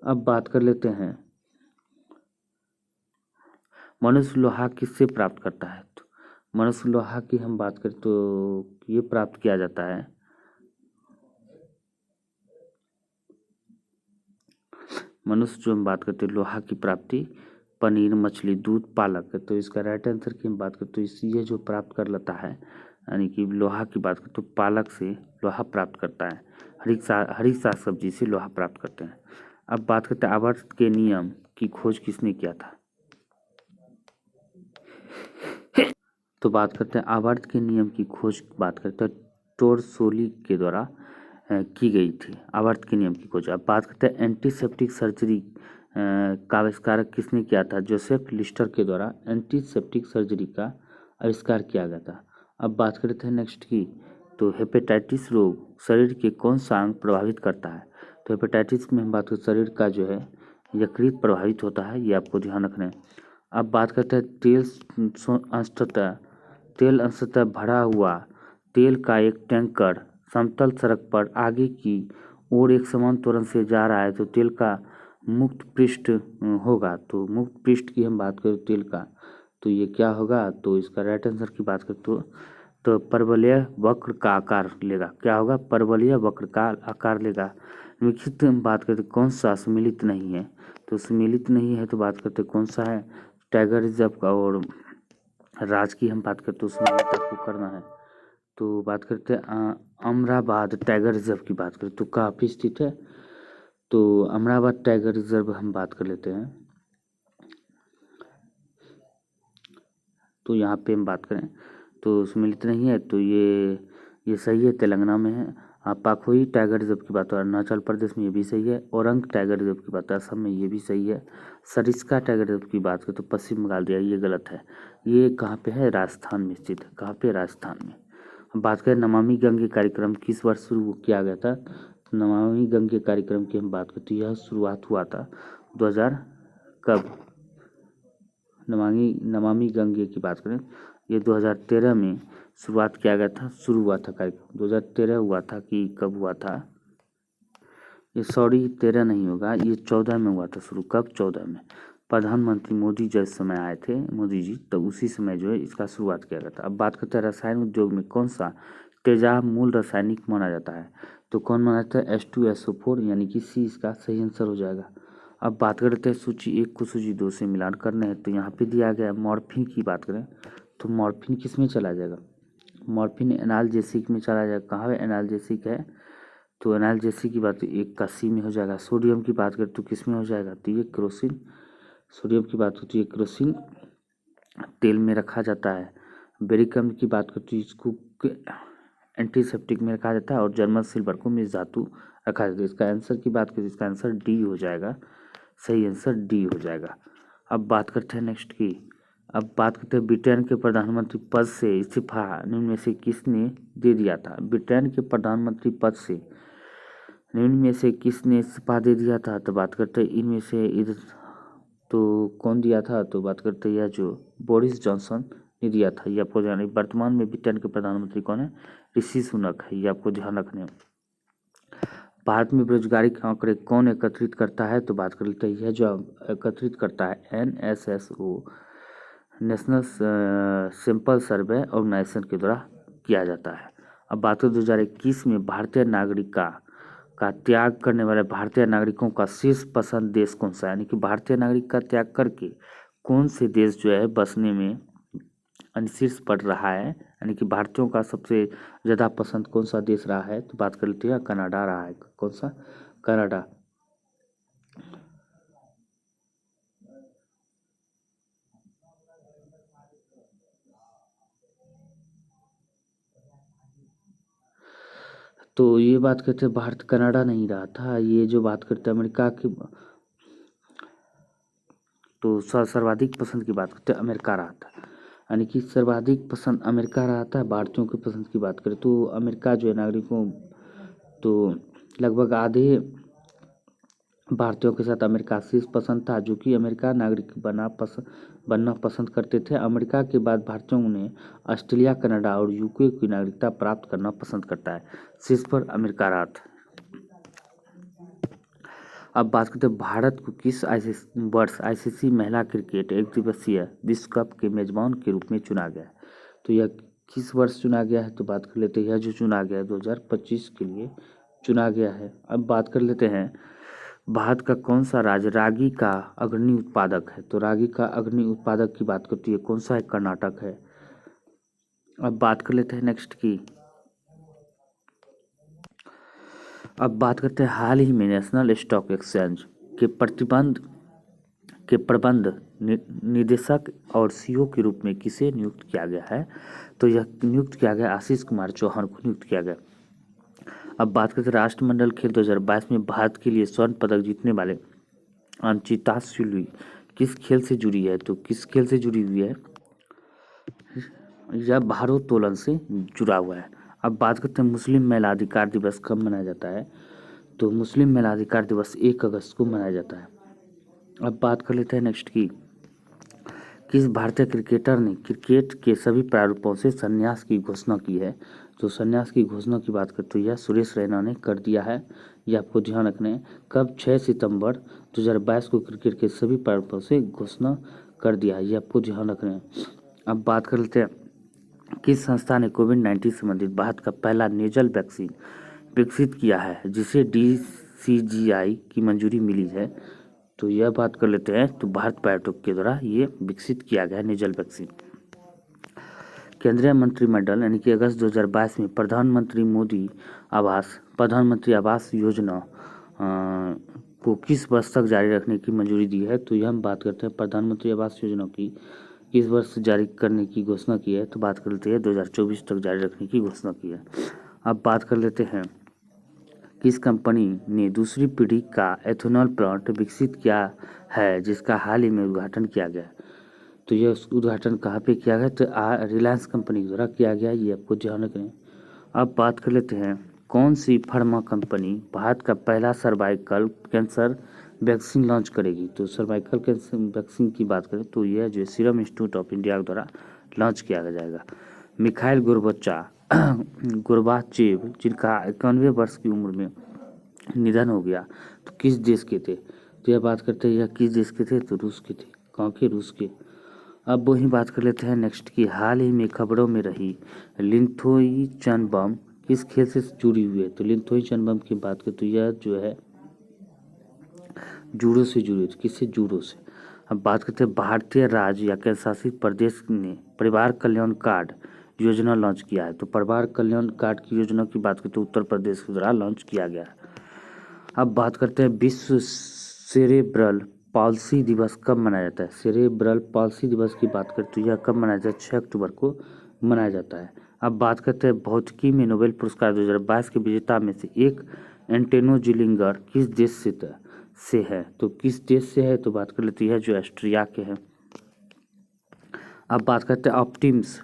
A: अब बात कर लेते हैं मनुष्य लोहा किससे प्राप्त करता है? तो मनुष्य लोहा की हम बात करें तो ये प्राप्त किया जाता है मनुष्य जो हम बात करते हैं लोहा की प्राप्ति पनीर मछली दूध पालक है। तो इसका राइट आंसर की हम बात करें तो ये जो प्राप्त कर लेता है, यानी कि लोहा की बात करें तो पालक से लोहा प्राप्त करता है। हरी साग सब्जी से लोहा प्राप्त करते हैं। अब बात करते हैं आवर्त के नियम की खोज किसने किया था? तो बात करते हैं आवर्त के नियम की खोज, बात करते हैं टोरसोली के द्वारा की गई थी आवर्त के नियम की खोज। अब बात करते हैं एंटीसेप्टिक सर्जरी का आविष्कार किसने किया था? जोसेफ लिस्टर के द्वारा एंटीसेप्टिक सर्जरी का आविष्कार किया गया था। अब बात करते हैं नेक्स्ट की, तो हेपेटाइटिस रोग शरीर के कौन सा अंग प्रभावित करता है? तो हेपेटाइटिस में हम बात करें शरीर का जो है यकृत प्रभावित होता है, ये आपको ध्यान रखना है। अब बात करते हैं तेल अंशतः भरा हुआ तेल का एक टैंकर समतल सड़क पर आगे की ओर एक समान त्वरण से जा रहा है तो तेल का मुक्त पृष्ठ होगा। तो मुक्त पृष्ठ की हम बात करें तेल का, तो ये क्या होगा? तो इसका राइट आंसर की बात करें तो परवलय वक्र का आकार लेगा। क्या होगा? परवलय वक्र का आकार लेगा। निम्नलिखित हम बात करते कौन सा सम्मिलित नहीं है? तो सम्मिलित नहीं है तो बात करते कौन सा है? टाइगर रिजर्व का और राज की हम बात करते उसमें आपको करना है। तो बात करते हैं अमराबाद टाइगर रिजर्व की बात करें तो काफ़ी स्थित है। तो अमराबाद टाइगर रिजर्व हम बात कर लेते हैं, तो यहाँ पे हम बात करें तो सम्मिलित नहीं है, तो ये सही है, तेलंगाना में है। पाखोई टाइगर रिजर्व की बात है अरुणाचल प्रदेश में, ये भी सही है। औरंग टाइगर रिजर्व की बात है असम में, ये भी सही है। सरिस्का टाइगर रिजर्व की बात करें तो पश्चिम बंगाल दिया, ये गलत है। ये कहाँ पे है? राजस्थान में स्थित है। कहाँ पे? राजस्थान में। हम बात करें नमामि गंगे कार्यक्रम किस वर्ष शुरू किया गया था? तो नमामि गंगे कार्यक्रम की हम बात करते हैं, यह शुरुआत हुआ था 2000 कब? नमामि गंगे की बात करें ये 2013 में शुरुआत किया गया था, शुरू हुआ था कार्यक्रम 2013 हुआ था कि कब हुआ था? ये सॉरी 13 नहीं होगा, ये 14 में हुआ था शुरू। कब? 14 में। प्रधानमंत्री मोदी जिस समय आए थे मोदी जी, तब उसी समय जो है इसका शुरुआत किया गया था। अब बात करते हैं रसायन उद्योग में कौन सा तेजाब मूल रासायनिक माना जाता है? तो कौन माना जाता है? H2SO4 यानी कि सी इसका सही आंसर हो जाएगा। अब बात करते हैं सूची 1 को सूची 2 से मिलान करने हैं, तो यहाँ पे दिया गया मॉर्फिन की बात करें तो मॉर्फिन किस में चला जाएगा? मॉर्फिन एनाल्जेसिक में चला जाएगा। कहाँ पे एनाल्जेसिक है? तो एनाल्जेसिक की बात एक का सी में हो जाएगा। सोडियम की बात करें तो किस में हो जाएगा? तो ये केरोसिन, सोडियम की बात होती है केरोसिन तेल में रखा जाता है। बेरिकम की बात करते हैं इसको एंटीसेप्टिक में रखा जाता है और जर्मन सिल्वर को मिस धातु रखा जाता है। इसका आंसर की बात करें इसका आंसर डी हो जाएगा, सही आंसर डी हो जाएगा। अब बात करते हैं नेक्स्ट की, अब बात करते हैं ब्रिटेन के प्रधानमंत्री पद से इस्तीफा निम्न में से किसने दे दिया था? ब्रिटेन के प्रधानमंत्री पद से निम्न में से किसने इस्तीफा दे दिया था? तो बात करते हैं इनमें से इधर तो कौन दिया था? तो बात करते हैं यह जो बोरिस जॉनसन ने दिया था। ये आपको ध्यान, वर्तमान में ब्रिटेन के प्रधानमंत्री कौन है? ऋषि सुनक है। ये आपको ध्यान रखने। भारत में बेरोजगारी के आंकड़े कौन एकत्रित करता है? तो बात कर लेते हैं यह जो एकत्रित करता है NSSO, national sample survey organisation के द्वारा किया जाता है। अब बात करें 2021 में भारतीय नागरिकता का त्याग करने वाले भारतीय नागरिकों का शीर्ष पसंद देश कौन सा है? यानी कि भारतीय नागरिक का त्याग करके कौन से देश जो है बसने में शीर्ष पड़ रहा है, यानी कि भारतीयों का सबसे ज़्यादा पसंद कौन सा देश रहा है? तो बात कर लेते हैं कनाडा रहा है। कौन सा? कनाडा। तो ये बात करते हैं भारत कनाडा नहीं रहा था। ये जो बात करते हैं अमेरिका की, तो सर्वाधिक पसंद की बात करते हैं अमेरिका रहा था, यानी कि सर्वाधिक पसंद अमेरिका रहा था। भारतीयों की पसंद की बात करें तो अमेरिका जो है नागरिकों, तो लगभग आधे भारतीयों के साथ अमेरिका शीर्ष पसंद था, जो कि अमेरिका नागरिक बनना पसंद करते थे। अमेरिका के बाद भारतीयों ने ऑस्ट्रेलिया, कनाडा और यूके की नागरिकता प्राप्त करना पसंद करता है। शीर्ष पर अमेरिका रहा था। अब बात करते हैं भारत को किस वर्ष ICC महिला क्रिकेट एक दिवसीय विश्व कप के मेजबान के रूप में चुना गया? तो यह किस वर्ष चुना गया है? तो बात कर लेते हैं यह जो चुना गया है 2025 के लिए चुना गया है। अब बात कर लेते हैं भारत का कौन सा राज्य रागी का अग्रणी उत्पादक है? तो रागी का अग्रणी उत्पादक की बात करती है कौन सा है? कर्नाटक है। अब बात कर लेते हैं नेक्स्ट की। अब बात करते हैं हाल ही में नेशनल स्टॉक एक्सचेंज के प्रबंध निदेशक और CEO के रूप में किसे नियुक्त किया गया है? तो यह नियुक्त किया गया आशीष कुमार चौहान को नियुक्त किया गया। अब बात करते हैं राष्ट्रमंडल खेल 2022 में भारत के लिए स्वर्ण पदक जीतने वाले अंचिता सिल्वी किस खेल से जुड़ी है? तो किस खेल से जुड़ी हुई है? यह भारोत्तोलन से जुड़ा हुआ है। अब बात करते हैं मुस्लिम महिला अधिकार दिवस कब मनाया जाता है? तो मुस्लिम महिला अधिकार दिवस 1 अगस्त को मनाया जाता है। अब बात कर लेते हैं नेक्स्ट की। किस भारतीय क्रिकेटर ने क्रिकेट के सभी प्रारूपों से संन्यास की घोषणा की है? तो संन्यास की घोषणा की बात करते हैं यह सुरेश रैना ने कर दिया है। यह आपको ध्यान रखना है। कब? 6 सितंबर 2022 को क्रिकेट के सभी प्रारूपों से घोषणा कर दिया है। यह आपको ध्यान रखना है। अब बात कर लेते हैं किस संस्था ने कोविड-19 संबंधित भारत का पहला नेजल वैक्सीन विकसित किया है, जिसे DCGI की मंजूरी मिली है? तो यह बात कर लेते हैं तो भारत बायोटेक के द्वारा ये विकसित किया गया नेजल वैक्सीन। केंद्रीय मंत्रिमंडल यानी कि अगस्त 2022 में प्रधानमंत्री आवास योजना को किस वर्ष तक जारी रखने की मंजूरी दी है? तो यह हम बात करते हैं प्रधानमंत्री आवास योजना की किस वर्ष जारी करने की घोषणा की है? तो बात कर लेते हैं 2024 तक जारी रखने की घोषणा की है। अब बात कर लेते हैं किस कंपनी ने दूसरी पीढ़ी का एथेनॉल प्लांट विकसित किया है, जिसका हाल ही में उद्घाटन किया गया? तो यह उद्घाटन कहाँ पे किया गया? तो रिलायंस कंपनी द्वारा किया गया। ये आपको ध्यान रखना है। अब बात कर लेते हैं कौन सी फार्मा कंपनी भारत का पहला सर्वाइकल कैंसर वैक्सीन लॉन्च करेगी? तो सर्वाइकल कैंसर वैक्सीन की बात करें तो यह जो सीरम इंस्टीट्यूट ऑफ इंडिया द्वारा लॉन्च किया जाएगा। मिखाइल गोर्बाचेव जिनका 91 वर्ष की उम्र में निधन हो गया, तो किस देश के थे? तो यह बात करते हैं यह किस देश के थे? तो रूस के थे। कहाँ के? रूस के। अब वही बात कर लेते हैं नेक्स्ट की। हाल ही में खबरों में रही लिंथोई चनबम किस खेल से जुड़ी हुई है? तो लिंथोई चनबम की बात करें तो यह जो है जूडो से जुड़ी है। किससे? जूडो से। अब बात करते हैं भारतीय राज्य या केंद्र शासित प्रदेश ने परिवार कल्याण कार्ड योजना लॉन्च किया है। तो परिवार कल्याण कार्ड की योजना की बात करें तो उत्तर प्रदेश के द्वारा लॉन्च किया गया है। अब बात करते हैं विश्व सेरेब्रल पॉल्सी दिवस कब मनाया जाता है? सेरेब्रल पॉल्सी दिवस की बात करें तो यह कब मनाया जाता है? 6 अक्टूबर को मनाया जाता है। अब बात करते हैं भौतिकी में नोबेल पुरस्कार 2022 के विजेता में से एक एंटेनो जिलिंगर किस देश से है? तो किस देश से है? तो बात कर लेते हैं जो ऑस्ट्रिया के हैं। अब बात करते हैं ऑप्टिम्स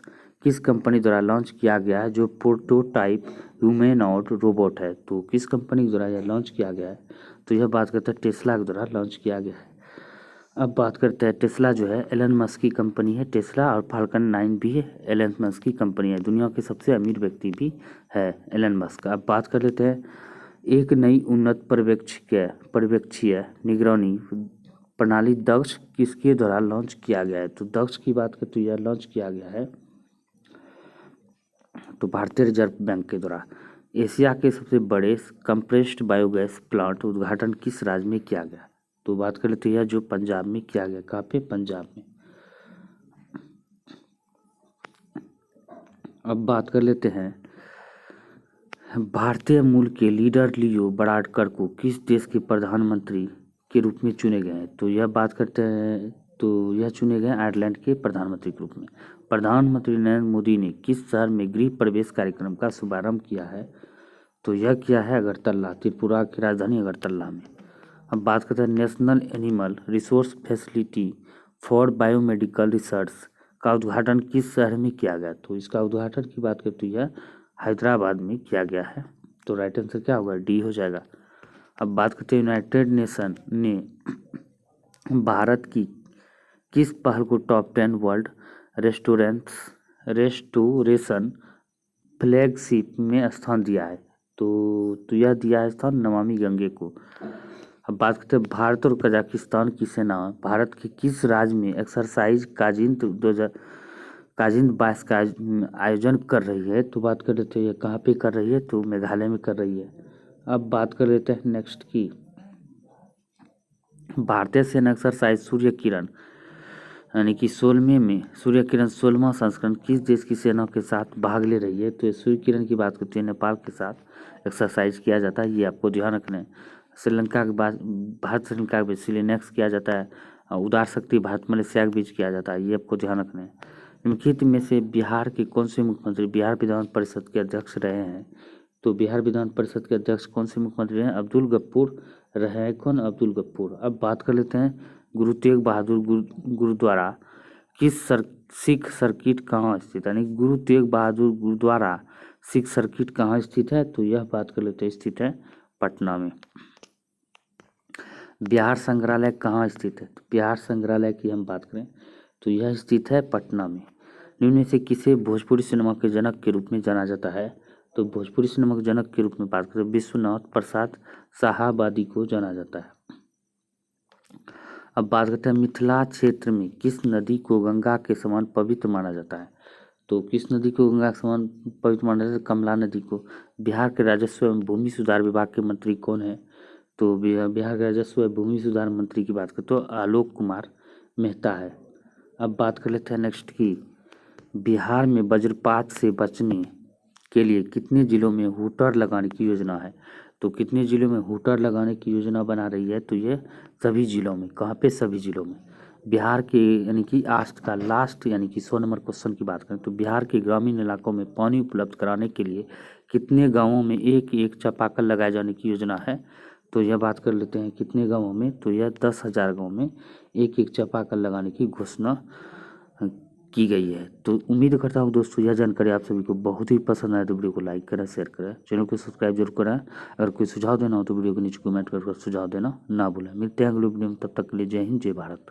A: किस कंपनी द्वारा लॉन्च किया गया है, जो प्रोटोटाइप ह्यूमैनॉइड रोबोट है। तो किस कंपनी के द्वारा यह लॉन्च किया गया है, तो यह बात करते हैं टेस्ला के द्वारा लॉन्च किया गया है। अब बात करते हैं टेस्ला जो है एलन मस्क की कंपनी है। टेस्ला और फाल्कन 9 भी एलन मस्क की कंपनी है। दुनिया के सबसे अमीर व्यक्ति भी है एलन मस्क। अब बात कर लेते हैं एक नई उन्नत पर्यवेक्षीय निगरानी प्रणाली दक्ष किसके द्वारा लॉन्च किया गया है। तो दक्ष की बात करें तो यह लॉन्च किया गया है तो भारतीय रिजर्व बैंक के द्वारा। एशिया के सबसे बड़े कंप्रेस्ड बायोगैस प्लांट उद्घाटन किस राज्य में किया गया। तो बात कर लेते हैं जो पंजाब में किया गया। कहाँ पे? पंजाब में। अब बात कर लेते हैं भारतीय मूल के लीडर लियो वाराडकर को किस देश के प्रधानमंत्री के रूप में चुने गए हैं। तो यह बात करते हैं तो यह चुने गए आयरलैंड के प्रधानमंत्री के रूप में। प्रधानमंत्री नरेंद्र मोदी ने किस शहर में गृह प्रवेश कार्यक्रम का शुभारंभ किया है। तो यह किया है अगरतला, त्रिपुरा की राजधानी अगरतला में। अब बात करते हैं national animal resource facility for biomedical research का उद्घाटन किस शहर में किया गया। तो इसका उद्घाटन की बात करें तो यह हैदराबाद में किया गया है। तो राइट आंसर क्या होगा? डी हो जाएगा। अब बात करते हैं यूनाइटेड नेशन ने भारत की किस पहल को टॉप 10 वर्ल्ड रेस्टोरेशन फ्लैगशिप में स्थान दिया है। तो यह दिया है स्थान नमामि गंगे को। अब बात करते हैं भारत और कजाकिस्तान की सेना भारत के किस राज्य में एक्सरसाइज काजिंद 22 का आयोजन कर रही है। तो बात कर लेते हैं ये कहाँ पे कर रही है। तो मेघालय में कर रही है। अब बात कर लेते हैं नेक्स्ट की भारतीय सेना एक्सरसाइज सूर्य किरण यानी कि 16वें में सूर्य किरण 16वां संस्करण किस देश की सेना के साथ भाग ले रही है। तो सूर्य किरण की बात करते हैं नेपाल के साथ एक्सरसाइज किया जाता है। ये आपको ध्यान रखना है। श्रीलंका के बाद भारत श्रीलंका के बीच सिलेनेक्स किया जाता है। उदार शक्ति भारत मलेशिया के बीच किया जाता है। ये आपको ध्यान रखना है। निम्नलिखित में से बिहार के कौन से मुख्यमंत्री बिहार विधान परिषद के अध्यक्ष रहे हैं। तो बिहार विधान परिषद के अध्यक्ष कौन से मुख्यमंत्री हैं? अब्दुल गफ्फूर रहे हैं। कौन? अब्दुल गफ्फूर। अब बात कर लेते हैं गुरु तेग बहादुर गुरुद्वारा किस सिख सर्किट कहाँ स्थित है। यानी गुरु तेग बहादुर गुरुद्वारा सिख सर्किट कहाँ स्थित है। तो यह बात कर लेते हैं स्थित है पटना में। बिहार संग्रहालय कहाँ स्थित है। तो बिहार संग्रहालय की हम बात करें तो यह स्थित है पटना में। निम्न में से किसे भोजपुरी सिनेमा के जनक के रूप में जाना जाता है। तो भोजपुरी सिनेमा के जनक के रूप में बात करें विश्वनाथ प्रसाद शाहाबादी को जाना जाता है। अब बात करते हैं मिथिला क्षेत्र में किस नदी को गंगा के समान पवित्र माना जाता है। तो किस नदी को गंगा के समान पवित्र माना जाता है? कमला नदी को। बिहार के राजस्व एवं भूमि सुधार विभाग के मंत्री कौन है। तो बिहार के राजस्व एवं भूमि सुधार मंत्री की बात करें तो आलोक कुमार मेहता है। अब बात कर लेते हैं नेक्स्ट की बिहार में वज्रपात से बचने के लिए कितने जिलों में हूटर लगाने की योजना है। तो कितने जिलों में हूटर लगाने की योजना बना रही है। तो ये सभी जिलों में। कहाँ पे? सभी जिलों में। बिहार के यानी कि आस्ट का लास्ट यानी कि 100 नंबर क्वेश्चन की बात करें तो बिहार के ग्रामीण इलाकों में पानी उपलब्ध कराने के लिए कितने गाँवों में एक एक चापाकल लगाए जाने की योजना है। तो यह बात कर लेते हैं कितने गाँवों में। तो यह 10,000 गाँव में एक एक चापाकल लगाने की घोषणा की गई है। तो उम्मीद करता हूँ दोस्तों यह जानकारी आप सभी को बहुत ही पसंद आए। तो वीडियो को लाइक करें, शेयर करें, चैनल को सब्सक्राइब जरूर करें। अगर कोई सुझाव देना हो तो वीडियो के नीचे कमेंट कर सुझाव देना ना भूलें। मिलते हैं अगले वीडियो में, तब तक के लिए जय हिंद जय भारत।